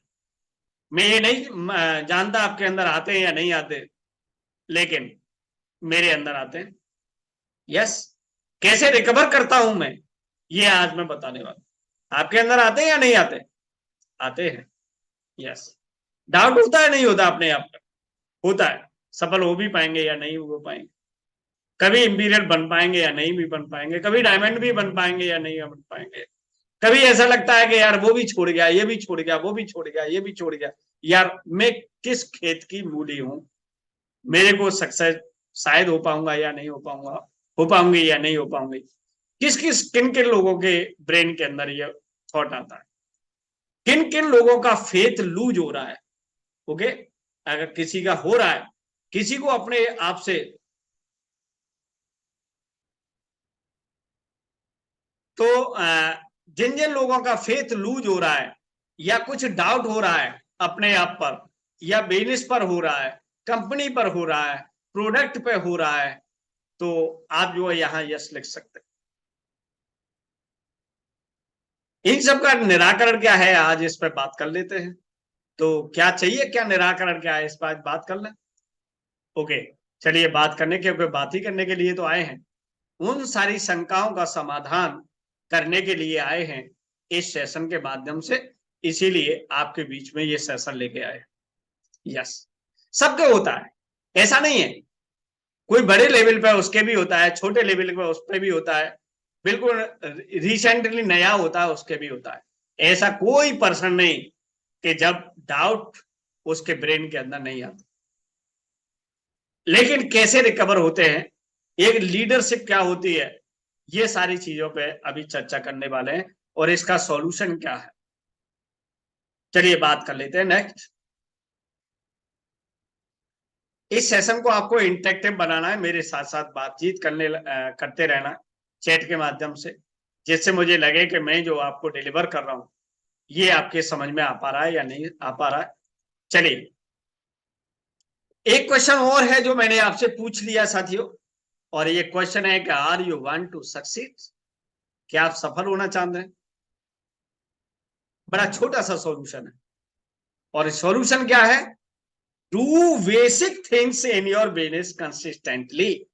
मैं ये नहीं जानता आपके अंदर आते हैं या नहीं आते, लेकिन मेरे अंदर आते हैं। यस। कैसे रिकवर करता हूं मैं, ये आज मैं बताने वाला। आपके अंदर आते हैं या नहीं आते? आते हैं। यस। डाउट होता है, नहीं होता अपने आप का? होता है। सफल हो भी पाएंगे या नहीं हो पाएंगे, कभी इंपीरियल बन पाएंगे या नहीं भी बन पाएंगे, कभी डायमंड भी बन पाएंगे या नहीं बन पाएंगे। कभी ऐसा लगता है कि यार वो भी छोड़ गया, ये भी छोड़ गया, वो भी छोड़ गया, ये भी छोड़ गया, यार मैं किस खेत की मूली हूं, मेरे को सक्सेस शायद हो पाऊंगा या नहीं हो पाऊंगा, हो पाऊंगी या नहीं हो पाऊंगी। किस किस किन किन लोगों के ब्रेन के अंदर ये थॉट आता है, किन किन लोगों का फेथ लूज हो रहा है। ओके। अगर किसी का हो रहा है, किसी को अपने आप से, तो जिन जिन लोगों का फेथ लूज हो रहा है या कुछ डाउट हो रहा है अपने आप पर, या बिजनेस पर हो रहा है, कंपनी पर हो रहा है, प्रोडक्ट पे हो रहा है, तो आप जो है यहां यस लिख सकते हैं। इन सब का निराकरण क्या है, आज इस पर बात कर लेते हैं। तो क्या चाहिए, क्या निराकरण क्या है, इस पर बात कर लें। ओके। चलिए, बात करने के, बात ही करने के लिए तो आए हैं, उन सारी शंकाओं का समाधान करने के लिए आए हैं इस सेशन के माध्यम से। इसीलिए आपके बीच में ये सेशन लेके आए। यस। सबके होता है, ऐसा नहीं है। कोई बड़े लेवल पे उसके भी होता है, छोटे लेवल पे उस पर भी होता है, बिल्कुल रिसेंटली नया होता है उसके भी होता है। ऐसा कोई पर्सन नहीं कि जब डाउट उसके ब्रेन के अंदर नहीं आता। लेकिन कैसे रिकवर होते हैं, एक लीडरशिप क्या होती है, ये सारी चीजों पे अभी चर्चा करने वाले हैं, और इसका सॉल्यूशन क्या है। चलिए बात कर लेते हैं नेक्स्ट। इस सेशन को आपको इंटरेक्टिव बनाना है, मेरे साथ साथ बातचीत करते रहना चैट के माध्यम से, जिससे मुझे लगे कि मैं जो आपको डिलीवर कर रहा हूं ये आपके समझ में आ पा रहा है या नहीं आ पा रहा है। चलिए, एक क्वेश्चन और है जो मैंने आपसे पूछ लिया साथियों, और ये क्वेश्चन है कि are you want to succeed, क्या आप सफल होना चाहते हैं? बड़ा छोटा सा सॉल्यूशन है, और सॉल्यूशन क्या है? Do basic things in your business consistently.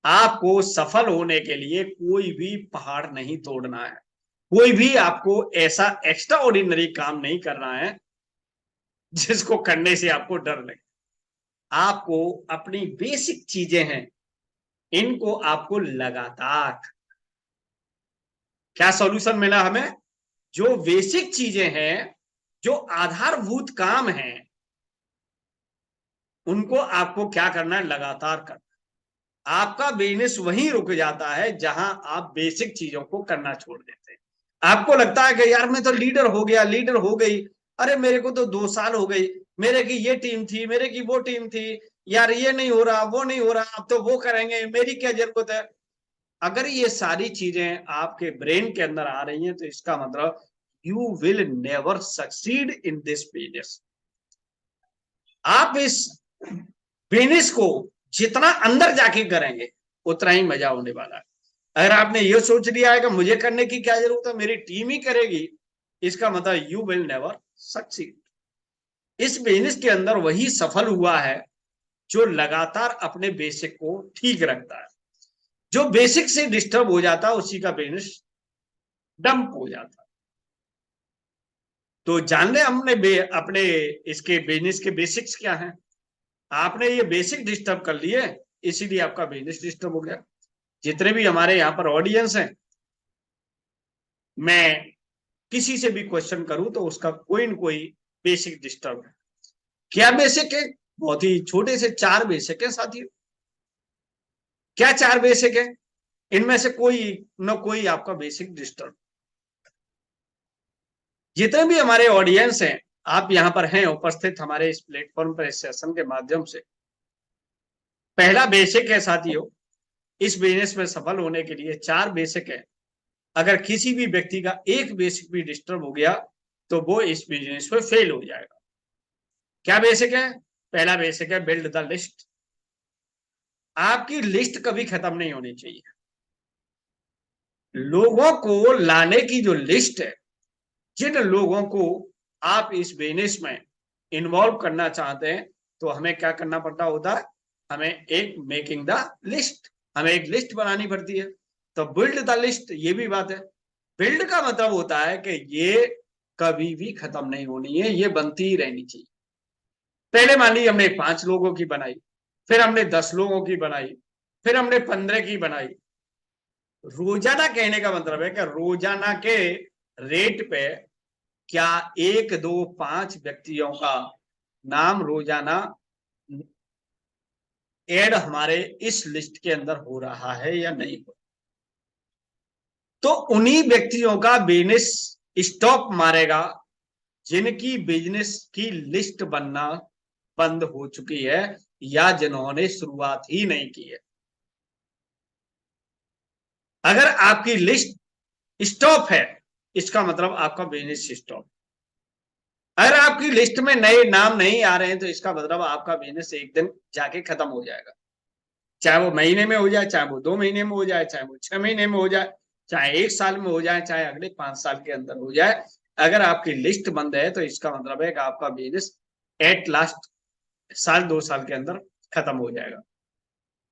आपको सफल होने के लिए कोई भी पहाड़ नहीं तोड़ना है, कोई भी आपको ऐसा एक्स्ट्रा ऑर्डिनरी काम नहीं करना है जिसको करने से आपको डर लगे। आपको अपनी बेसिक चीजें हैं, इनको आपको लगातार, क्या सॉल्यूशन मिला हमें? जो बेसिक चीजें हैं, जो आधारभूत काम हैं, उनको आपको क्या करना है? लगातार करना। आपका बिजनेस वहीं रुक जाता है जहां आप बेसिक चीजों को करना छोड़ देते हैं। आपको लगता है कि यार मैं तो लीडर हो गया, लीडर हो गई, अरे मेरे को तो 2 साल हो गई, मेरे की ये टीम थी, मेरे की वो टीम थी, यार ये नहीं हो रहा, वो नहीं हो रहा, अब तो वो करेंगे, मेरी क्या जरूरत है। अगर ये सारी चीजें आपके ब्रेन के अंदर आ रही हैं, तो इसका मतलब you will never succeed in this business. आप इस बिजनेस को जितना अंदर जाके करेंगे उतना ही मजा होने वाला है। अगर आपने ये सोच लिया है कि मुझे करने की क्या जरूरत है, मेरी टीम ही करेगी, इसका मतलब यू विल नेवर सक्सीड। इस बिजनेस के अंदर वही सफल हुआ है जो लगातार अपने बेसिक को ठीक रखता है। जो बेसिक से डिस्टर्ब हो जाता है उसी का बिजनेस डंप हो जाता है। तो जान ले हमने अपने इसके बिजनेस के बेसिक्स क्या हैं। आपने ये बेसिक डिस्टर्ब कर लिए, इसीलिए आपका बिजनेस डिस्टर्ब हो गया। जितने भी हमारे यहाँ पर ऑडियंस हैं, मैं किसी से भी क्वेश्चन करूं तो उसका कोई न कोई बेसिक डिस्टर्ब है। क्या बेसिक है? बहुत ही छोटे से 4 बेसिक है साथियों। क्या 4 बेसिक है? इनमें से कोई न कोई आपका बेसिक डिस्टर्ब। जितने भी हमारे ऑडियंस हैं, आप यहां पर हैं उपस्थित हमारे इस प्लेटफॉर्म पर, इस सेशन के माध्यम से, पहला बेसिक है साथियों, इस बिजनेस में सफल होने के लिए 4 बेसिक है अगर किसी भी व्यक्ति का एक बेसिक भी डिस्टर्ब हो गया तो वो इस बिजनेस में फेल हो जाएगा। क्या बेसिक है? पहला बेसिक है बिल्ड द लिस्ट। आपकी लिस्ट कभी खत्म नहीं होनी चाहिए। लोगों को लाने की जो लिस्ट है, जिन लोगों को आप इस बिजनेस में इन्वॉल्व करना चाहते हैं, तो हमें क्या करना पड़ता होता है? हमें एक मेकिंग द लिस्ट, हमें एक लिस्ट बनानी पड़ती है। तो बिल्ड द लिस्ट, ये भी बात है। बिल्ड का मतलब होता है कि ये कभी भी खत्म नहीं होनी है, ये बनती ही रहनी चाहिए। पहले मान लीजिए हमने 5 लोगों की बनाई, फिर हमने 10 लोगों की बनाई, फिर हमने 15 की बनाई। रोजाना कहने का मतलब है कि रोजाना के रेट पे क्या 1, 2, 5 व्यक्तियों का नाम रोजाना ऐड हमारे इस लिस्ट के अंदर हो रहा है या नहीं हो, तो उन्हीं व्यक्तियों का बिजनेस स्टॉप मारेगा जिनकी बिजनेस की लिस्ट बनना बंद हो चुकी है या जिन्होंने शुरुआत ही नहीं की है। अगर आपकी लिस्ट स्टॉप है, इसका मतलब आपका बिजनेस स्टॉप। अगर आपकी लिस्ट में नए नाम नहीं आ रहे हैं, तो इसका मतलब आपका बिजनेस एक दिन जाके खत्म हो जाएगा। चाहे वो महीने में हो जाए, चाहे वो 2 महीने में हो जाए, चाहे वो 6 महीने में हो जाए, चाहे 1 साल में हो जाए, चाहे अगले 5 साल के अंदर हो जाए। अगर आपकी लिस्ट बंद है, तो इसका मतलब है कि आपका बिजनेस एट लास्ट साल 2 साल के अंदर खत्म हो जाएगा।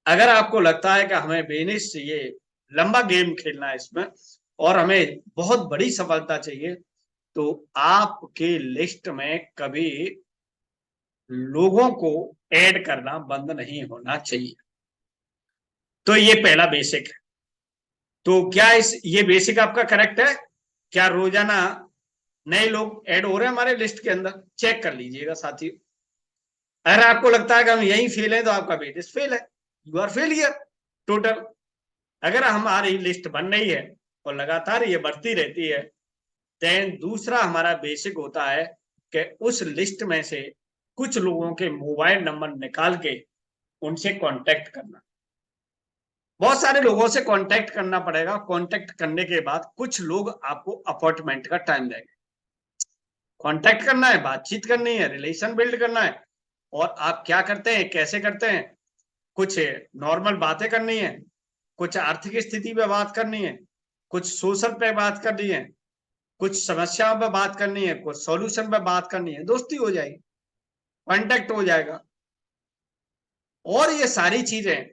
अगर आपको लगता है कि हमें बिजनेस ये लंबा गेम खेलना है इसमें और हमें बहुत बड़ी सफलता चाहिए, तो आपके लिस्ट में कभी लोगों को ऐड करना बंद नहीं होना चाहिए। तो ये पहला बेसिक है। तो क्या ये बेसिक आपका करेक्ट है? क्या रोजाना नए लोग ऐड हो रहे हैं हमारे लिस्ट के अंदर? चेक कर लीजिएगा साथियों। अगर आपको लगता है कि हम यही फेल है, तो आपका बिजनेस फेल है, यू आर फेलियर टोटल। अगर हमारी लिस्ट बन रही है और लगातार ये बढ़ती रहती है, देन दूसरा हमारा बेसिक होता है कि उस लिस्ट में से कुछ लोगों के मोबाइल नंबर निकाल के उनसे कांटेक्ट करना। बहुत सारे लोगों से कांटेक्ट करना पड़ेगा। कांटेक्ट करने के बाद कुछ लोग आपको अपॉइंटमेंट का टाइम देंगे। कांटेक्ट करना है, बातचीत करनी है, रिलेशन बिल्ड करना है। और आप क्या करते हैं, कैसे करते हैं? कुछ नॉर्मल बातें करनी है, कुछ आर्थिक स्थिति पे बात करनी है, कुछ सोशल पे बात करनी है, कुछ समस्याओं पे बात करनी है, कुछ सॉल्यूशन पे बात करनी है, दोस्ती हो जाएगी, कांटेक्ट हो जाएगा। और ये सारी चीजें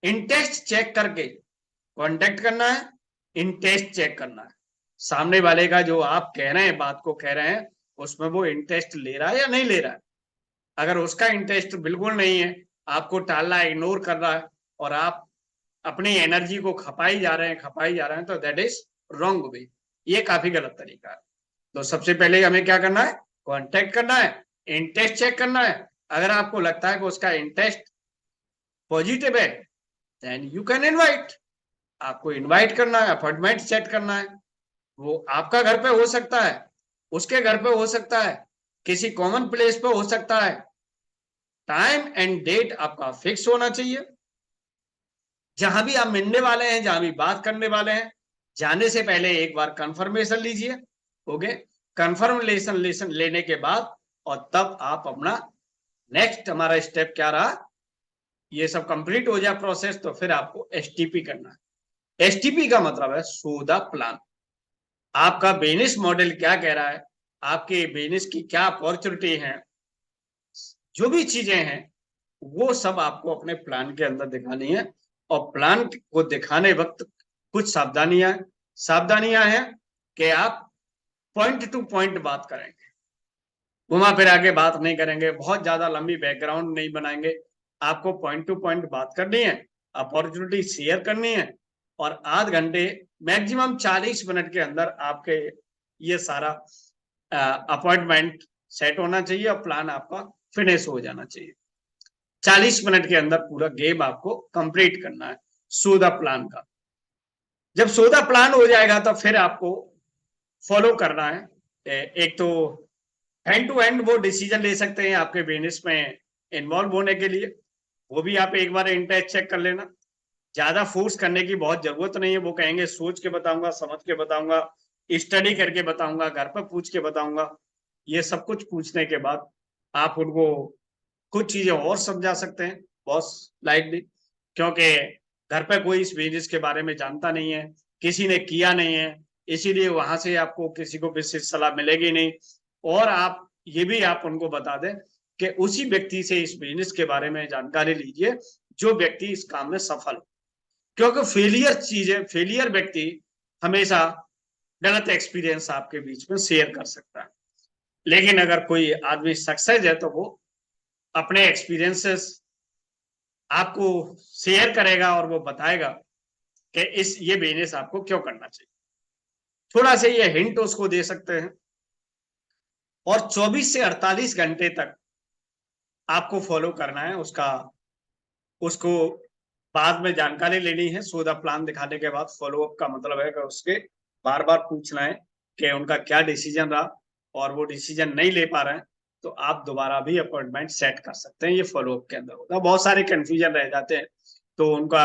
इंटरेस्ट चेक करके कांटेक्ट करना है, इंटरेस्ट चेक करना है। सामने वाले का जो आप कह रहे हैं, बात को कह रहे हैं, उसमें वो इंटरेस्ट ले रहा है या नहीं ले रहा है। अगर उसका इंटरेस्ट बिल्कुल नहीं है, आपको टालना है, इग्नोर कर रहा है, और आप अपनी एनर्जी को खपाई जा रहे हैं, तो दैट इज रॉन्ग वे। ये काफी गलत तरीका है। तो सबसे पहले हमें क्या करना है? कांटेक्ट करना है, इंटरेस्ट चेक करना है। अगर आपको लगता है कि उसका इंटरेस्ट पॉजिटिव है, देन यू कैन इनवाइट। आपको इनवाइट करना है, अपॉइंटमेंट सेट करना है। वो आपका घर पे हो सकता है, उसके घर पे हो सकता है, किसी कॉमन प्लेस पे हो सकता है। टाइम एंड डेट आपका फिक्स होना चाहिए। जहां भी आप मिलने वाले हैं, जहां भी बात करने वाले हैं, जाने से पहले एक बार कंफर्मेशन लीजिए। ओके, कंफर्मेशन लेने के बाद और तब आप अपना नेक्स्ट हमारा स्टेप क्या रहा, ये सब कंप्लीट हो जाए प्रोसेस, तो फिर आपको एसटीपी करना है। एसटीपी का मतलब है सो द प्लान। आपका बिजनेस मॉडल क्या कह रहा है, आपके बिजनेस की क्या अपॉर्चुनिटी है, जो भी चीजें हैं, वो सब आपको अपने प्लान के अंदर दिखानी है। और प्लान को दिखाने वक्त कुछ सावधानियां हैं कि आप पॉइंट टू पॉइंट बात करेंगे, घुमा फिरा के बात नहीं करेंगे, बहुत ज्यादा लंबी बैकग्राउंड नहीं बनाएंगे। आपको पॉइंट टू पॉइंट बात करनी है, अपॉर्चुनिटी शेयर करनी है, और आध घंटे मैक्सिमम 40 मिनट के अंदर आपके ये सारा अपॉइंटमेंट सेट होना चाहिए और प्लान आपका फिनिश हो जाना चाहिए। 40 मिनट के अंदर पूरा गेम आपको कंप्लीट करना है सौदा प्लान का। जब सौदा प्लान हो जाएगा तो फिर आपको फॉलो करना है। एक तो हैंड टू हैंड वो डिसीजन ले सकते हैं आपके बिजनेस में इन्वॉल्व होने के लिए, वो भी आप एक बार इंटरेस्ट चेक कर लेना। ज्यादा फोर्स करने की बहुत जरूरत नहीं है। वो कहेंगे सोच के बताऊंगा, समझ के बताऊंगा, स्टडी करके बताऊंगा, घर पर पूछ के बताऊंगा। ये सब कुछ पूछने के बाद आप उनको कुछ चीजें और समझा सकते हैं बहुत लाइटली, क्योंकि घर पे कोई इस बिजनेस के बारे में जानता नहीं है, किसी ने किया नहीं है, इसीलिए वहां से आपको किसी को विशेष सलाह मिलेगी नहीं। और आप ये भी आप उनको बता दें कि उसी व्यक्ति से इस बिजनेस के बारे में जानकारी लीजिए जो व्यक्ति इस काम में सफल हो, क्योंकि फेलियर व्यक्ति हमेशा गलत एक्सपीरियंस आपके बीच में शेयर कर सकता है। लेकिन अगर कोई आदमी सक्सेस है तो वो अपने एक्सपीरियंसेस आपको शेयर करेगा और वो बताएगा कि ये बिजनेस आपको क्यों करना चाहिए। थोड़ा सा ये हिंट उसको दे सकते हैं। और 24 से 48 घंटे तक आपको फॉलो करना है उसको बाद में जानकारी लेनी है। सो द प्लान दिखाने के बाद फॉलोअप का मतलब है कि उसके बार बार पूछना है कि उनका क्या डिसीजन रहा, और वो डिसीजन नहीं ले पा रहे हैं तो आप दोबारा भी अपॉइंटमेंट सेट कर सकते हैं। ये फॉलोअप के अंदर होता है। बहुत सारे कंफ्यूजन रह जाते हैं, तो उनका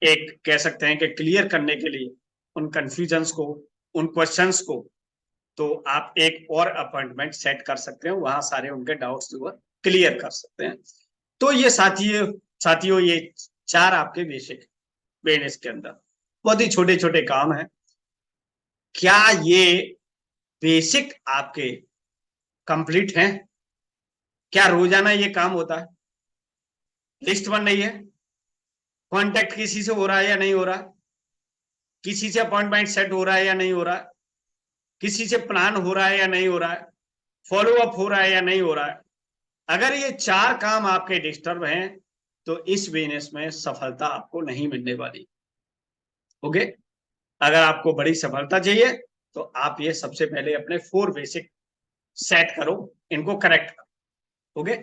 एक कह सकते हैं कि क्लियर करने के लिए उन कंफ्यूजन्स को, उन क्वेश्चंस को, तो आप एक और अपॉइंटमेंट सेट कर सकते हैं, वहां सारे उनके डाउट्स क्लियर कर सकते हैं। तो ये साथियों ये 4 आपके बेसिक बिजनेस के अंदर बहुत ही छोटे छोटे काम हैं। क्या ये बेसिक आपके कंप्लीट हैं? क्या रोजाना ये काम होता है? लिस्ट बन रही है? कांटेक्ट किसी से हो रहा है या नहीं हो रहा? किसी से अपॉइंटमेंट सेट हो रहा है या नहीं हो रहा? किसी से प्लान हो रहा है या नहीं हो रहा है? फॉलो अप हो रहा है या नहीं हो रहा है? अगर ये 4 काम आपके डिस्टर्ब हैं तो इस बिजनेस में सफलता आपको नहीं मिलने वाली। ओके, अगर आपको बड़ी सफलता चाहिए तो आप ये सबसे पहले अपने 4 बेसिक सेट करो, इनको करेक्ट करो। ओके,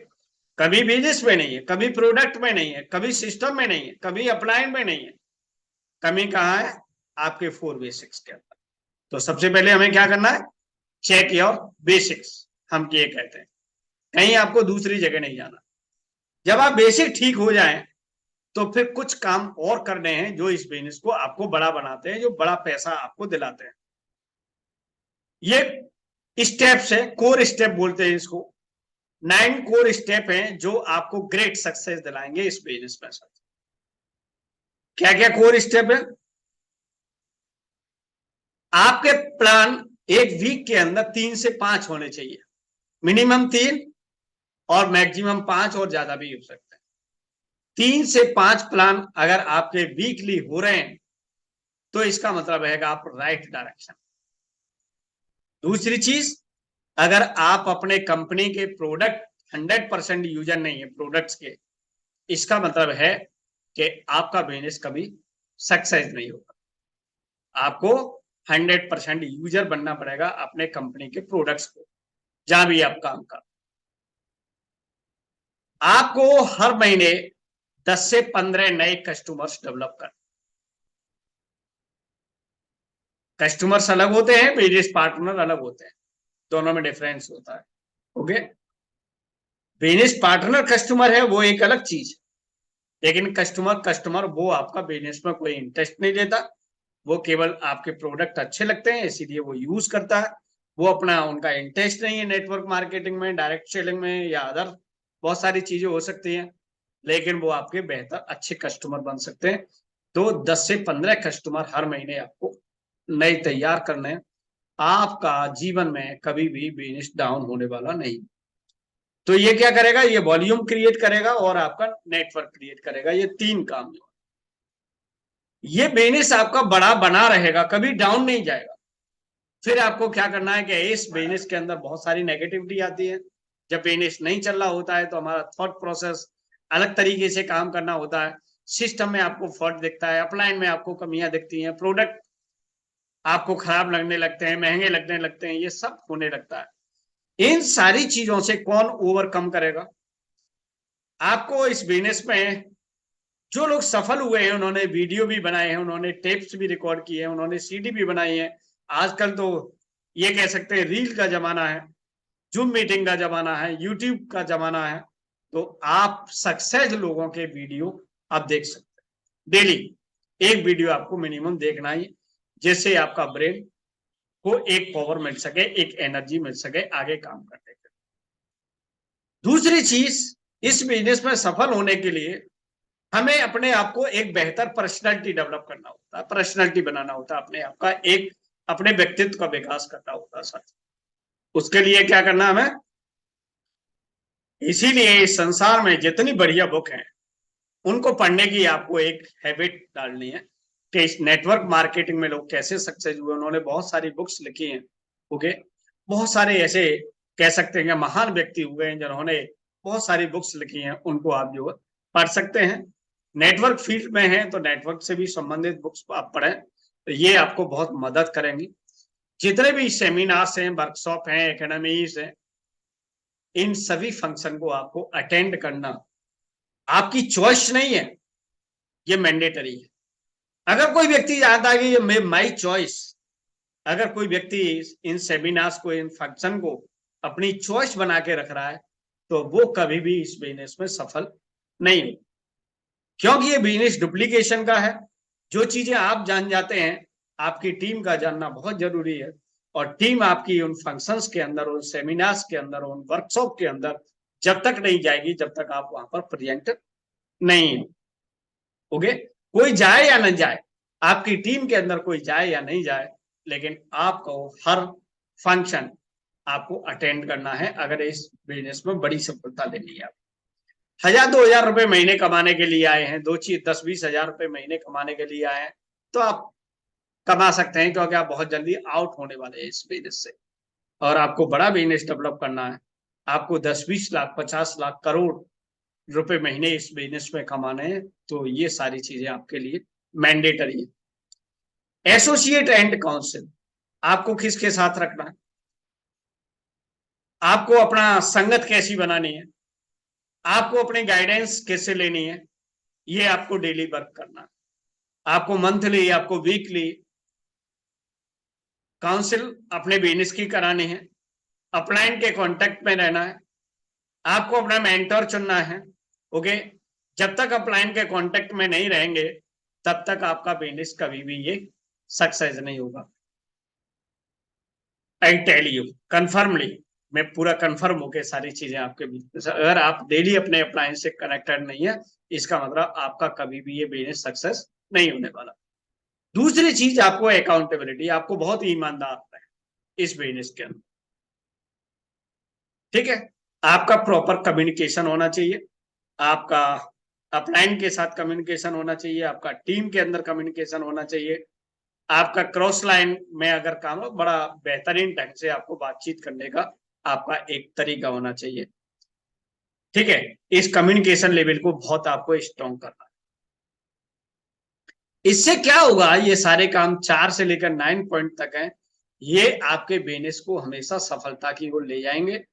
कभी बिजनेस में नहीं है, कभी प्रोडक्ट में नहीं है, कभी सिस्टम में नहीं है, कभी अप्लायंस में नहीं है, कमी कहाँ है? आपके 4 बेसिक्स के अंदर। तो सबसे पहले हमें क्या करना है? चेक योर बेसिक्स, हम ये कहते हैं। कहीं आपको दूसरी जगह नहीं जाना। जब आप बेसिक ठीक हो जाएं तो फिर कुछ काम और करने हैं जो इस बिजनेस को आपको बड़ा बनाते हैं, जो बड़ा पैसा आपको दिलाते हैं। ये स्टेप्स है, कोर स्टेप बोलते हैं इसको। 9 कोर स्टेप हैं जो आपको ग्रेट सक्सेस दिलाएंगे इस बिजनेस में। क्या क्या कोर स्टेप है? आपके प्लान एक वीक के अंदर 3 से 5 होने चाहिए, मिनिमम 3 और मैक्सिमम 5, और ज्यादा भी हो सकते हैं। 3 से 5 प्लान अगर आपके वीकली हो रहे हैं तो इसका मतलब है कि आप राइट डायरेक्शन। दूसरी चीज, अगर आप अपने कंपनी के प्रोडक्ट 100% यूजर नहीं है प्रोडक्ट्स के, इसका मतलब है कि आपका बिजनेस कभी सक्सेस नहीं होगा। आपको 100% यूजर बनना पड़ेगा अपने कंपनी के प्रोडक्ट्स को, जहां भी आप काम कर। आपको हर महीने 10 से 15 नए कस्टमर्स डेवलप कर। कस्टमर्स अलग होते हैं, बिजनेस पार्टनर अलग होते हैं, दोनों में डिफरेंस होता है। ओके, बिजनेस पार्टनर कस्टमर है वो एक अलग चीज, लेकिन कस्टमर वो आपका बिजनेस में कोई इंटरेस्ट नहीं लेता, वो केवल आपके प्रोडक्ट अच्छे लगते हैं इसीलिए वो यूज करता है। वो अपना उनका इंटरेस्ट नहीं है नेटवर्क मार्केटिंग में, डायरेक्ट सेलिंग में, या अदर बहुत सारी चीजें हो सकती हैं, लेकिन वो आपके बेहतर अच्छे कस्टमर बन सकते हैं। तो 10 से 15 कस्टमर हर महीने आपको नए तैयार करने हैं। आपका जीवन में कभी भी बिजनेस डाउन होने वाला नहीं। तो ये क्या करेगा? ये वॉल्यूम क्रिएट करेगा और आपका नेटवर्क क्रिएट करेगा। ये 3 काम जो ये बिजनेस आपका बड़ा बना रहेगा, कभी डाउन नहीं जाएगा। फिर आपको क्या करना है कि इस बिजनेस के अंदर बहुत सारी नेगेटिविटी आती है। जब बिजनेस नहीं चल रहा होता है तो हमारा थॉट प्रोसेस अलग तरीके से काम करना होता है। सिस्टम में आपको फॉल्ट दिखता है, अपलाइन में आपको कमियां दिखती हैं, प्रोडक्ट आपको खराब लगने लगते हैं, महंगे लगने लगते हैं, ये सब होने लगता है। इन सारी चीजों से कौन ओवरकम करेगा? आपको इस बिजनेस में जो लोग सफल हुए हैं उन्होंने वीडियो भी बनाए हैं, उन्होंने टेप्स भी रिकॉर्ड किए हैं, उन्होंने सीडी भी बनाई है। आजकल तो ये कह सकते हैं रील का जमाना है, जूम मीटिंग का जमाना है, यूट्यूब का जमाना है। तो आप सक्सेस लोगों के वीडियो आप देख सकते हैं। डेली एक वीडियो आपको मिनिमम देखना ही, जिससे आपका ब्रेन को एक पावर मिल सके, एक एनर्जी मिल सके आगे काम करने के। दूसरी चीज, इस बिजनेस में सफल होने के लिए हमें अपने आप को एक बेहतर पर्सनैलिटी डेवलप करना होता है, पर्सनैलिटी बनाना होता है, अपने आप का एक अपने व्यक्तित्व का विकास करना होता है साथ। उसके लिए क्या करना हमें, इसीलिए इस संसार में जितनी बढ़िया बुक है उनको पढ़ने की आपको एक हैबिट डालनी है कि इस नेटवर्क मार्केटिंग में लोग कैसे सक्सेस हुए। उन्होंने बहुत सारी बुक्स लिखी हैं। ओके, बहुत सारे ऐसे कह सकते हैं कि महान व्यक्ति हुए हैं जिन्होंने बहुत सारी बुक्स लिखी हैं, उनको आप जो है पढ़ सकते हैं। नेटवर्क फील्ड में है तो नेटवर्क से भी संबंधित बुक्स आप पढ़ें, तो ये आपको बहुत मदद करेंगी। जितने भी सेमिनार्स हैं, वर्कशॉप हैं, एकेडमीज हैं, इन सभी फंक्शन को आपको अटेंड करना आपकी चॉइस नहीं है, ये मैंडेटरी है। अगर कोई व्यक्ति चाहता है कि ये माई चॉइस, अगर कोई व्यक्ति इन सेमिनार्स को, इन फंक्शन को अपनी चॉइस बना के रख रहा है, तो वो कभी भी इस बिजनेस में सफल नहीं हो, क्योंकि ये बिजनेस डुप्लीकेशन का है। जो चीजें आप जान जाते हैं, आपकी टीम का जानना बहुत जरूरी है। और टीम आपकी उन फंक्शंस के अंदर, उन सेमिनार्स के अंदर, उन वर्कशॉप के अंदर जब तक नहीं जाएगी, जब तक आप वहां पर प्रेजेंट नहीं हो। ओके, कोई जाए या न जाए, आपकी टीम के अंदर कोई जाए या नहीं जाए, लेकिन आपको हर फंक्शन आपको अटेंड करना है अगर इस बिजनेस में बड़ी सफलता लेनी है। 1000-2000 रुपए महीने कमाने के लिए आए हैं, 10-20 हजार रुपए महीने कमाने के लिए आए हैं, तो आप कमा सकते हैं, क्योंकि आप बहुत जल्दी आउट होने वाले हैं इस बिजनेस से। और आपको बड़ा बिजनेस डेवलप करना है, आपको 10-20 लाख, 50 लाख, करोड़ रुपए महीने इस बिजनेस में कमाने हैं, तो ये सारी चीजें आपके लिए मैंडेटरी है। एसोसिएट एंड काउंसिल, आपको किसके साथ रखना है, आपको अपना संगत कैसी बनानी है, आपको अपनी गाइडेंस कैसे लेनी है, ये आपको डेली वर्क करना है। आपको मंथली, आपको वीकली काउंसिल अपने बिजनेस की करानी है, अपलाइन के कांटेक्ट में रहना है, आपको अपना मेंटर चुनना है। ओके, जब तक अपलाइन के कांटेक्ट में नहीं रहेंगे, तब तक आपका बिजनेस कभी भी ये सक्सेस नहीं होगा। आई टेल यू कन्फर्मली, मैं पूरा कन्फर्म होके सारी चीजें आपके बीच, अगर आप डेली अपने अपलाइन से कनेक्टेड नहीं है, इसका मतलब आपका कभी भी ये बिजनेस सक्सेस नहीं होने वाला। दूसरी चीज, आपको अकाउंटेबिलिटी, आपको बहुत ईमानदार है इस बिजनेस के अंदर। ठीक है, आपका प्रॉपर कम्युनिकेशन होना चाहिए, आपका अपलाइन के साथ कम्युनिकेशन होना चाहिए, आपका टीम के अंदर कम्युनिकेशन होना चाहिए, आपका क्रॉस लाइन में अगर काम हो, बड़ा बेहतरीन ढंग से आपको बातचीत करने का आपका एक तरीका होना चाहिए। ठीक है, इस कम्युनिकेशन लेवल को बहुत आपको स्ट्रॉन्ग करना है। इससे क्या होगा, ये सारे काम 4 से लेकर 9 पॉइंट तक हैं, ये आपके बिजनेस को हमेशा सफलता की ओर ले जाएंगे,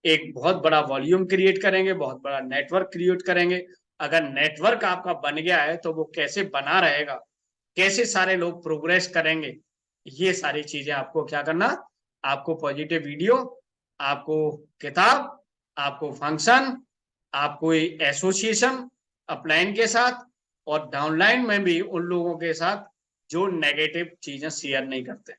एक बहुत बड़ा वॉल्यूम क्रिएट करेंगे, बहुत बड़ा नेटवर्क क्रिएट करेंगे। अगर नेटवर्क आपका बन गया है तो वो कैसे बना रहेगा, कैसे सारे लोग प्रोग्रेस करेंगे, ये सारी चीजें आपको क्या करना, आपको पॉजिटिव वीडियो, आपको किताब, आपको फंक्शन, आपको एसोसिएशन अपलाइन के साथ, और डाउनलाइन में भी उन लोगों के साथ जो नेगेटिव चीजें शेयर नहीं करते।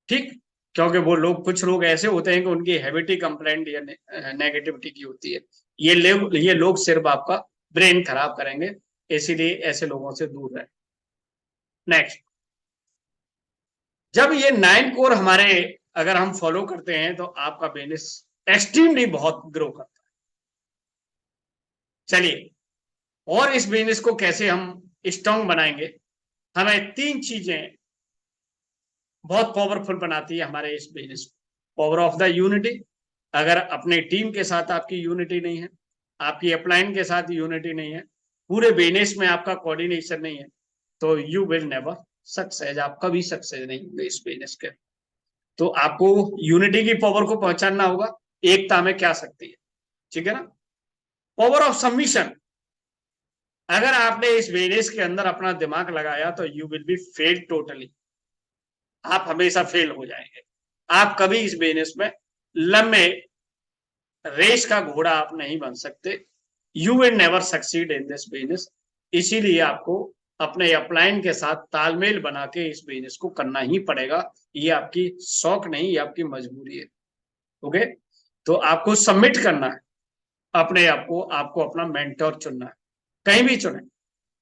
ठीक, क्योंकि वो लोग, कुछ लोग ऐसे होते हैं कि उनकी हैबिट ही कंप्लेंट या नेगेटिविटी की होती है। ये लोग सिर्फ आपका ब्रेन खराब करेंगे, इसीलिए ऐसे लोगों से दूर रहें। नेक्स्ट, जब ये 9 कोर हमारे अगर हम फॉलो करते हैं, तो आपका बिजनेस एक्सट्रीमली बहुत ग्रो करता है। चलिए, और इस बिजनेस को कैसे हम स्ट्रॉन्ग बनाएंगे, हमें 3 चीजें बहुत पावरफुल बनाती है हमारे इस बिजनेस को। पावर ऑफ द यूनिटी, अगर अपने टीम के साथ आपकी यूनिटी नहीं है, आपकी अपलाइन के साथ यूनिटी नहीं है, पूरे बिजनेस में आपका कोऑर्डिनेशन नहीं है, तो यू विल नेवर सक्सेस, आप कभी सक्सेस नहीं होंगे इस बिजनेस के। तो आपको यूनिटी की पावर को पहचानना होगा, एकता में क्या शक्ति है। ठीक है ना, पावर ऑफ सबमिशन, अगर आपने इस बिजनेस के अंदर अपना दिमाग लगाया तो you will be fail totally, आप हमेशा फेल हो जाएंगे। आप कभी इस बिजनेस में लंबे रेस का घोड़ा आप नहीं बन सकते। You will never succeed in this business. इसीलिए आपको अपने अपलाइन के साथ तालमेल बना के इस बिजनेस को करना ही पड़ेगा। ये आपकी शौक नहीं, ये आपकी मजबूरी है। ओके, तो आपको सबमिट करना है अपने आप को, आपको अपना मेंटर चुनना है। कहीं भी चुने,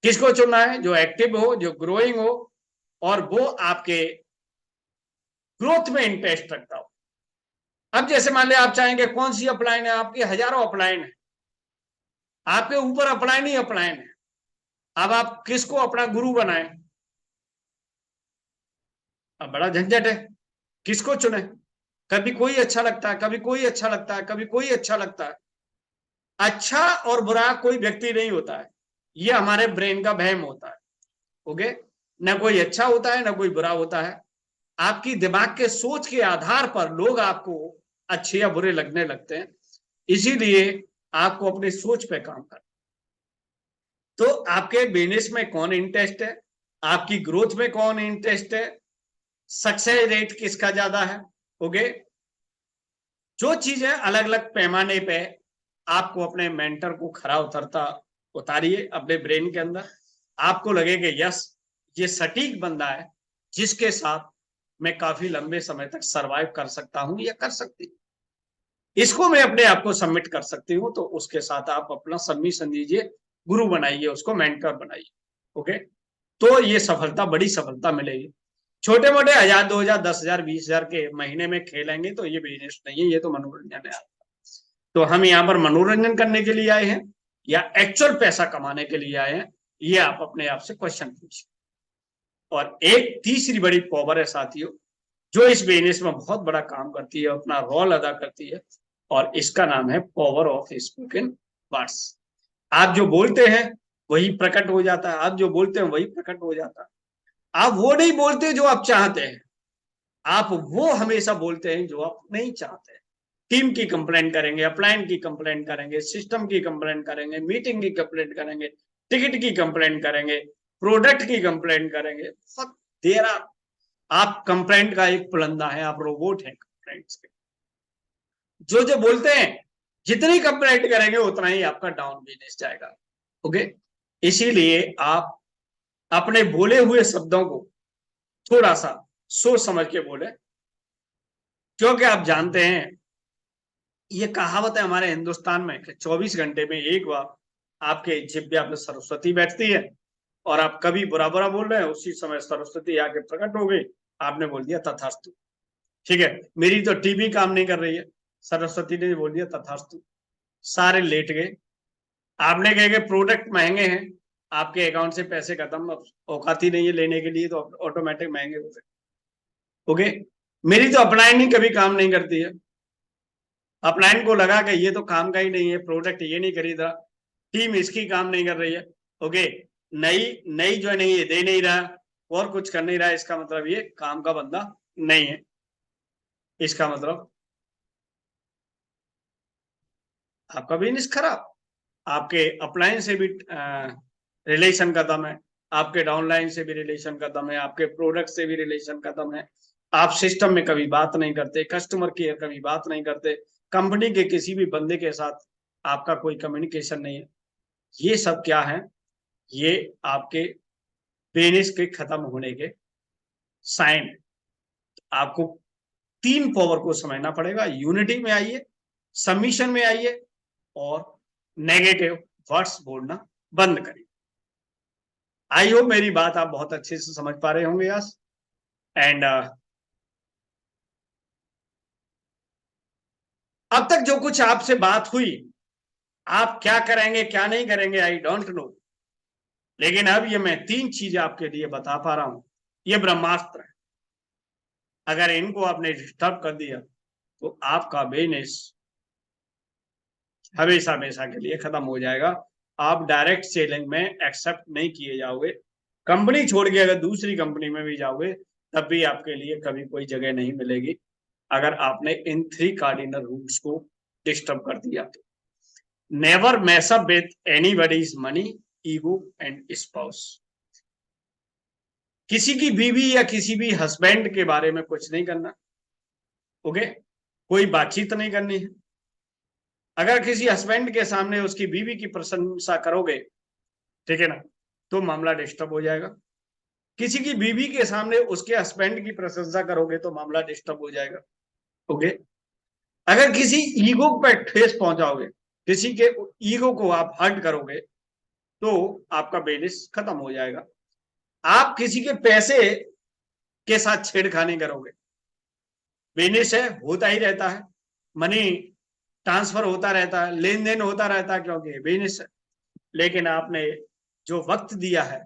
किसको चुनना है? जो एक्टिव हो, जो ग्रोइंग हो, और वो आपके ग्रोथ में इंटरेस्ट रखता हो। अब जैसे मान लिया आप चाहेंगे कौन सी अपलाइन है, आपकी हजारों अपलाइन है, आपके ऊपर अपलाइन ही अपलाइन है। अब आप किसको अपना गुरु बनाएं? अब बड़ा झंझट है, किसको चुने? कभी कोई अच्छा लगता है, कभी कोई अच्छा लगता है, कभी कोई अच्छा लगता है। अच्छा और बुरा कोई व्यक्ति नहीं होता है, ये हमारे ब्रेन का वहम होता है। ओके, ना कोई अच्छा होता है ना कोई बुरा होता है। आपकी दिमाग के सोच के आधार पर लोग आपको अच्छे या बुरे लगने लगते हैं। इसीलिए आपको अपनी सोच पे काम करना। तो आपके बिजनेस में कौन इंटरेस्ट है, आपकी ग्रोथ में कौन इंटरेस्ट है, सक्सेस रेट किसका ज्यादा है। ओके, जो चीजें अलग अलग पैमाने पे आपको अपने मेंटर को खरा उतरता उतारिए अपने ब्रेन के अंदर। आपको लगे कि यस, ये सटीक बंदा है जिसके साथ मैं काफी लंबे समय तक सरवाइव कर सकता हूं या कर सकती हूँ, इसको मैं अपने आप को सबमिट कर सकती हूँ। तो उसके साथ आप अपना सबमिशन दीजिए, गुरु बनाइए, उसको मेंटर बनाइए। ओके, तो ये सफलता, बड़ी सफलता मिलेगी। छोटे मोटे 1000, 2000, 10,000, 20,000 के महीने में खेलेंगे तो ये बिजनेस नहीं है, ये तो मनोरंजन है। तो हम यहाँ पर मनोरंजन करने के लिए आए हैं या एक्चुअल पैसा कमाने के लिए आए हैं, ये आप अपने आप से क्वेश्चन पूछिए। और एक तीसरी बड़ी पावर है साथियों, जो इस बिजनेस में बहुत बड़ा काम करती है, अपना रोल अदा करती है, और इसका नाम है पावर ऑफ स्पोकन वर्ड्स। आप जो बोलते हैं वही प्रकट हो जाता है, आप जो बोलते हैं वही प्रकट हो जाता है। आप वो नहीं बोलते जो आप चाहते हैं, आप वो हमेशा बोलते हैं जो आप नहीं चाहते हैं। टीम की कंप्लेंट करेंगे, अपलाइन की कंप्लेंट करेंगे, सिस्टम की कंप्लेंट करेंगे, मीटिंग की कंप्लेंट करेंगे, टिकट की कंप्लेंट करेंगे, प्रोडक्ट की कंप्लेंट करेंगे। बहुत देर आप कंप्लेंट का एक पुलंदा है, आप रोबोट हैं कंप्लेंट्स के। जो जो बोलते हैं, जितनी कंप्लेंट करेंगे उतना ही आपका डाउन बिजनेस जाएगा। ओके, इसीलिए आप अपने बोले हुए शब्दों को थोड़ा सा सोच समझ के बोले, क्योंकि आप जानते हैं ये कहावत है हमारे हिंदुस्तान में कि 24 घंटे में एक बार आपके जिब्या पे सरस्वती बैठती है, और आप कभी बुरा बुरा बोल रहे हैं, उसी समय सरस्वती आके प्रकट हो गई, आपने बोल दिया तथास्तु। ठीक है, मेरी तो टीवी काम नहीं कर रही है, सरस्वती ने बोल दिया तथास्तु, सारे लेट गए। आपने कहे कि प्रोडक्ट महंगे हैं, आपके अकाउंट से पैसे खत्म, औकात ही नहीं है लेने के लिए, तो ऑटोमेटिक महंगे हो गए। ओके, मेरी तो अपलाइन ही कभी काम नहीं करती है, अपलाइन को लगा कि ये तो काम का ही नहीं है, प्रोडक्ट ये नहीं खरीद रहा, टीम इसकी काम नहीं कर रही है। ओके, नई नई जो नहीं है दे नहीं रहा, और कुछ कर नहीं रहा, इसका मतलब ये काम का बंदा नहीं है। इसका मतलब आपका बिजनेस खराब, आपके अपलाइन से भी रिलेशन खत्म है, आपके डाउनलाइन से भी रिलेशन खत्म है, आपके प्रोडक्ट से भी रिलेशन खत्म है, आप सिस्टम में कभी बात नहीं करते, कस्टमर केयर कभी बात नहीं करते, कंपनी के किसी भी बंदे के साथ आपका कोई कम्युनिकेशन नहीं है। ये सब क्या है? ये आपके बिजनेस के खत्म होने के साइन। आपको तीन पावर को समझना पड़ेगा। यूनिटी में आइए, सबमिशन में आइए, और नेगेटिव वर्ड्स बोलना बंद करिए। आई होप मेरी बात आप बहुत अच्छे से समझ पा रहे होंगे यस। एंड अब तक जो कुछ आपसे बात हुई, आप क्या करेंगे क्या नहीं करेंगे आई डोंट नो, लेकिन अब ये मैं तीन चीजें आपके लिए बता पा रहा हूं, ये ब्रह्मास्त्र है। अगर इनको आपने डिस्टर्ब कर दिया तो आपका बिजनेस हमेशा हमेशा के लिए खत्म हो जाएगा। आप डायरेक्ट सेलिंग में एक्सेप्ट नहीं किए जाओगे, कंपनी छोड़ के अगर दूसरी कंपनी में भी जाओगे तब भी आपके लिए कभी कोई जगह नहीं मिलेगी, अगर आपने इन 3 कार्डिनल रूल्स को डिस्टर्ब कर दिया तो। Never mess up with anybody's money, ego and spouse. किसी की बीवी या किसी भी हस्बैंड के बारे में कुछ नहीं करना। ओके, कोई बातचीत नहीं करनी है। अगर किसी हस्बैंड के सामने उसकी बीवी की प्रशंसा करोगे, ठीक है ना, तो मामला डिस्टर्ब हो जाएगा। किसी की बीवी के सामने उसके हस्बैंड की प्रशंसा करोगे तो मामला डिस्टर्ब हो जाएगा। ओके, अगर किसी ईगो पर ठेस पहुंचाओगे, किसी के ईगो को आप हर्ट करोगे तो आपका बिजनेस खत्म हो जाएगा। आप किसी के पैसे के साथ छेड़खानी करोगे, बिजनेस है होता ही रहता है, मनी ट्रांसफर होता रहता है, लेन देन होता रहता है, क्योंकि बिजनेस है। लेकिन आपने जो वक्त दिया है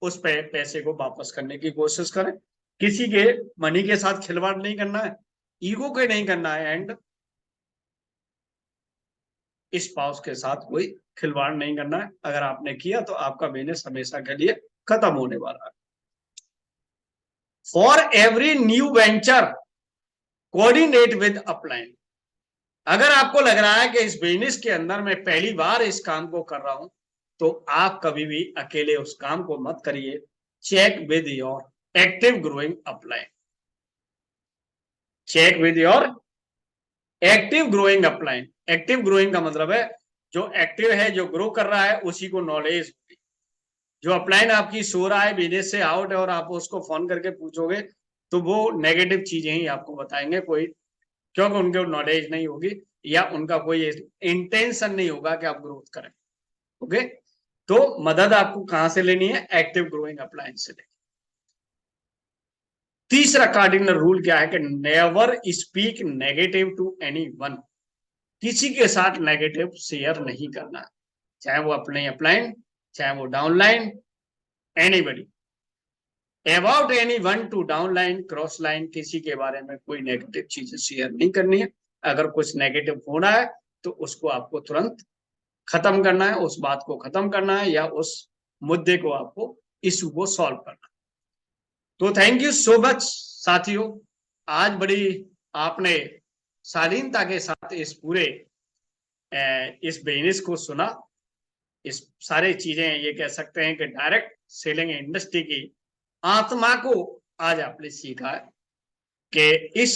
उस पे पैसे को वापस करने की कोशिश करें। किसी के मनी के साथ खिलवाड़ नहीं करना है, ईगो के नहीं करना है, एंड स्पाउस के साथ कोई खिलवाड़ नहीं करना है। अगर आपने किया तो आपका बिजनेस हमेशा के लिए खत्म होने वाला है। For every new venture coordinate with upline. अगर आपको लग रहा है कि इस बिजनेस के अंदर मैं पहली बार इस काम को कर रहा हूं, तो आप कभी भी अकेले उस काम को मत करिए। Check with your active growing upline. Check with your active growing upline. Active growing का मतलब है जो एक्टिव है, जो ग्रो कर रहा है, उसी को नॉलेज होगी। जो अपलाइन आपकी सो रहा है, बिजनेस से आउट है, और आप उसको फोन करके पूछोगे तो वो नेगेटिव चीजें ही आपको बताएंगे, कोई, क्योंकि उनको नॉलेज नहीं होगी या उनका कोई इंटेंशन नहीं होगा कि आप ग्रोथ करें। ओके, तो मदद आपको कहां से लेनी है? एक्टिव ग्रोइंग अपलाइन से लेनी। तीसरा कार्डिनल रूल क्या है कि never speak negative to anyone. किसी के साथ नेगेटिव शेयर नहीं करना, चाहे वो अपने अपलाइन, चाहे वो downline, anybody. About anyone to downline, cross line, किसी के बारे में कोई नेगेटिव चीजें शेयर नहीं करनी है। अगर कुछ नेगेटिव होना है तो उसको आपको तुरंत खत्म करना है, उस बात को खत्म करना है, या उस मुद्दे को आपको, इशू को सॉल्व करना है। तो थैंक यू सो मच साथियों, आज बड़ी आपने शालीनता के साथ इस पूरे इस बिजनेस को सुना। इस सारे चीजें ये कह सकते हैं कि डायरेक्ट सेलिंग इंडस्ट्री की आत्मा को आज आपने सीखा है कि इस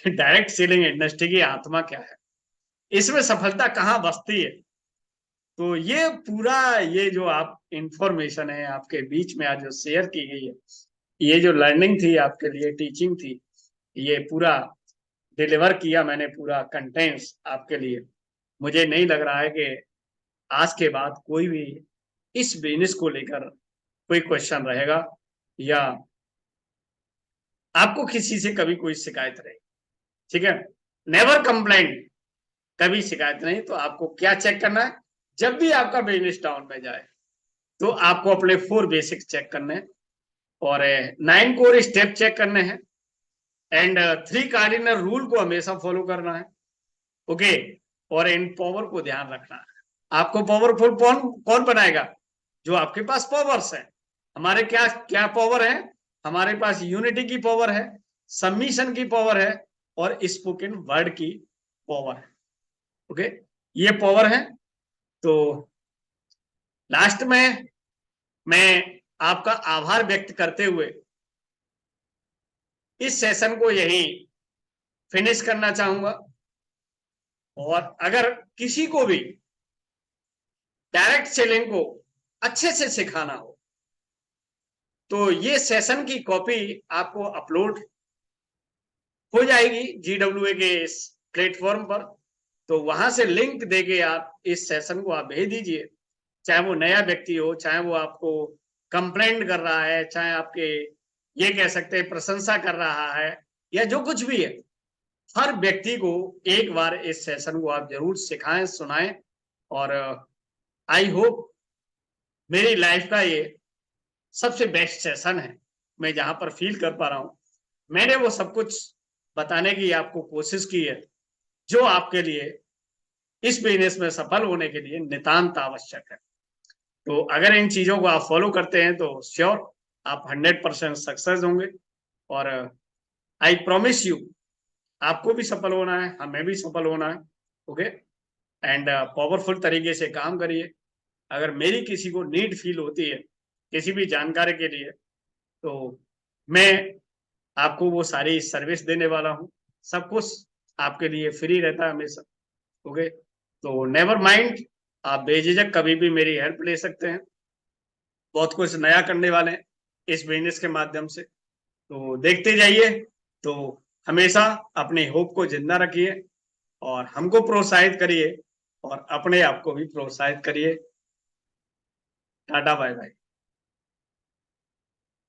डायरेक्ट सेलिंग इंडस्ट्री की आत्मा क्या है, इसमें सफलता कहाँ बसती है। तो ये पूरा, ये जो आप इंफॉर्मेशन है आपके बीच में आज जो शेयर की गई है, ये जो लर्निंग थी आपके लिए, टीचिंग थी, ये पूरा डिलीवर किया मैंने, पूरा कंटेंट्स आपके लिए। मुझे नहीं लग रहा है कि आज के बाद कोई भी इस बिजनेस को लेकर कोई क्वेश्चन रहेगा या आपको किसी से कभी कोई शिकायत रहेगी। ठीक है, नेवर कंप्लेन, कभी शिकायत नहीं। तो आपको क्या चेक करना है? जब भी आपका बिजनेस डाउन में जाए तो आपको अपने 4 बेसिक्स चेक करने हैं, और 9 कोर स्टेप चेक करने हैं, एंड 3 कार्डिनल रूल को हमेशा फॉलो करना है। ओके, और इन पावर को ध्यान रखना है। आपको पावरफुल कौन कौन बनाएगा? जो आपके पास पावर्स है। हमारे क्या क्या पावर है? हमारे पास यूनिटी की पावर है, सबमिशन की पावर है, और स्पोकन वर्ड की पावर है। ओके, ये पावर है। तो लास्ट में मैं आपका आभार व्यक्त करते हुए इस सेशन को यहीं फिनिश करना चाहूंगा। और अगर किसी को भी डायरेक्ट सेलिंग को अच्छे से सिखाना हो तो ये सेशन की कॉपी आपको अपलोड हो जाएगी GWA के इस प्लेटफॉर्म पर। तो वहां से लिंक देके आप इस सेशन को आप भेज दीजिए, चाहे वो नया व्यक्ति हो, चाहे वो आपको कंप्लेंट कर रहा है, चाहे आपके ये कह सकते हैं प्रशंसा कर रहा है, या जो कुछ भी है। हर व्यक्ति को एक बार इस सेशन को आप जरूर सिखाएं, सुनाएं। और आई होप मेरी लाइफ का ये सबसे बेस्ट सेशन है, मैं जहां पर फील कर पा रहा हूं मैंने वो सब कुछ बताने की आपको कोशिश की है, जो आपके लिए इस बिजनेस में सफल होने के लिए नितांत आवश्यक है। तो अगर इन चीजों को आप फॉलो करते हैं तो श्योर आप 100% सक्सेस होंगे। और आई प्रॉमिस यू, आपको भी सफल होना है, हमें भी सफल होना है। ओके, एंड पावरफुल तरीके से काम करिए। अगर मेरी किसी को नीड फील होती है किसी भी जानकारी के लिए, तो मैं आपको वो सारी सर्विस देने वाला हूँ। सब कुछ आपके लिए फ्री रहता है हमेशा। ओके, तो नेवर माइंड, आप बेझिझक कभी भी मेरी हेल्प ले सकते हैं। बहुत कुछ नया करने वाले हैं इस बिजनेस के माध्यम से। तो देखते जाइए। तो हमेशा अपने होप को जिंदा रखिए और हमको प्रोत्साहित करिए और अपने आप को भी प्रोत्साहित करिए। Tata bye bye.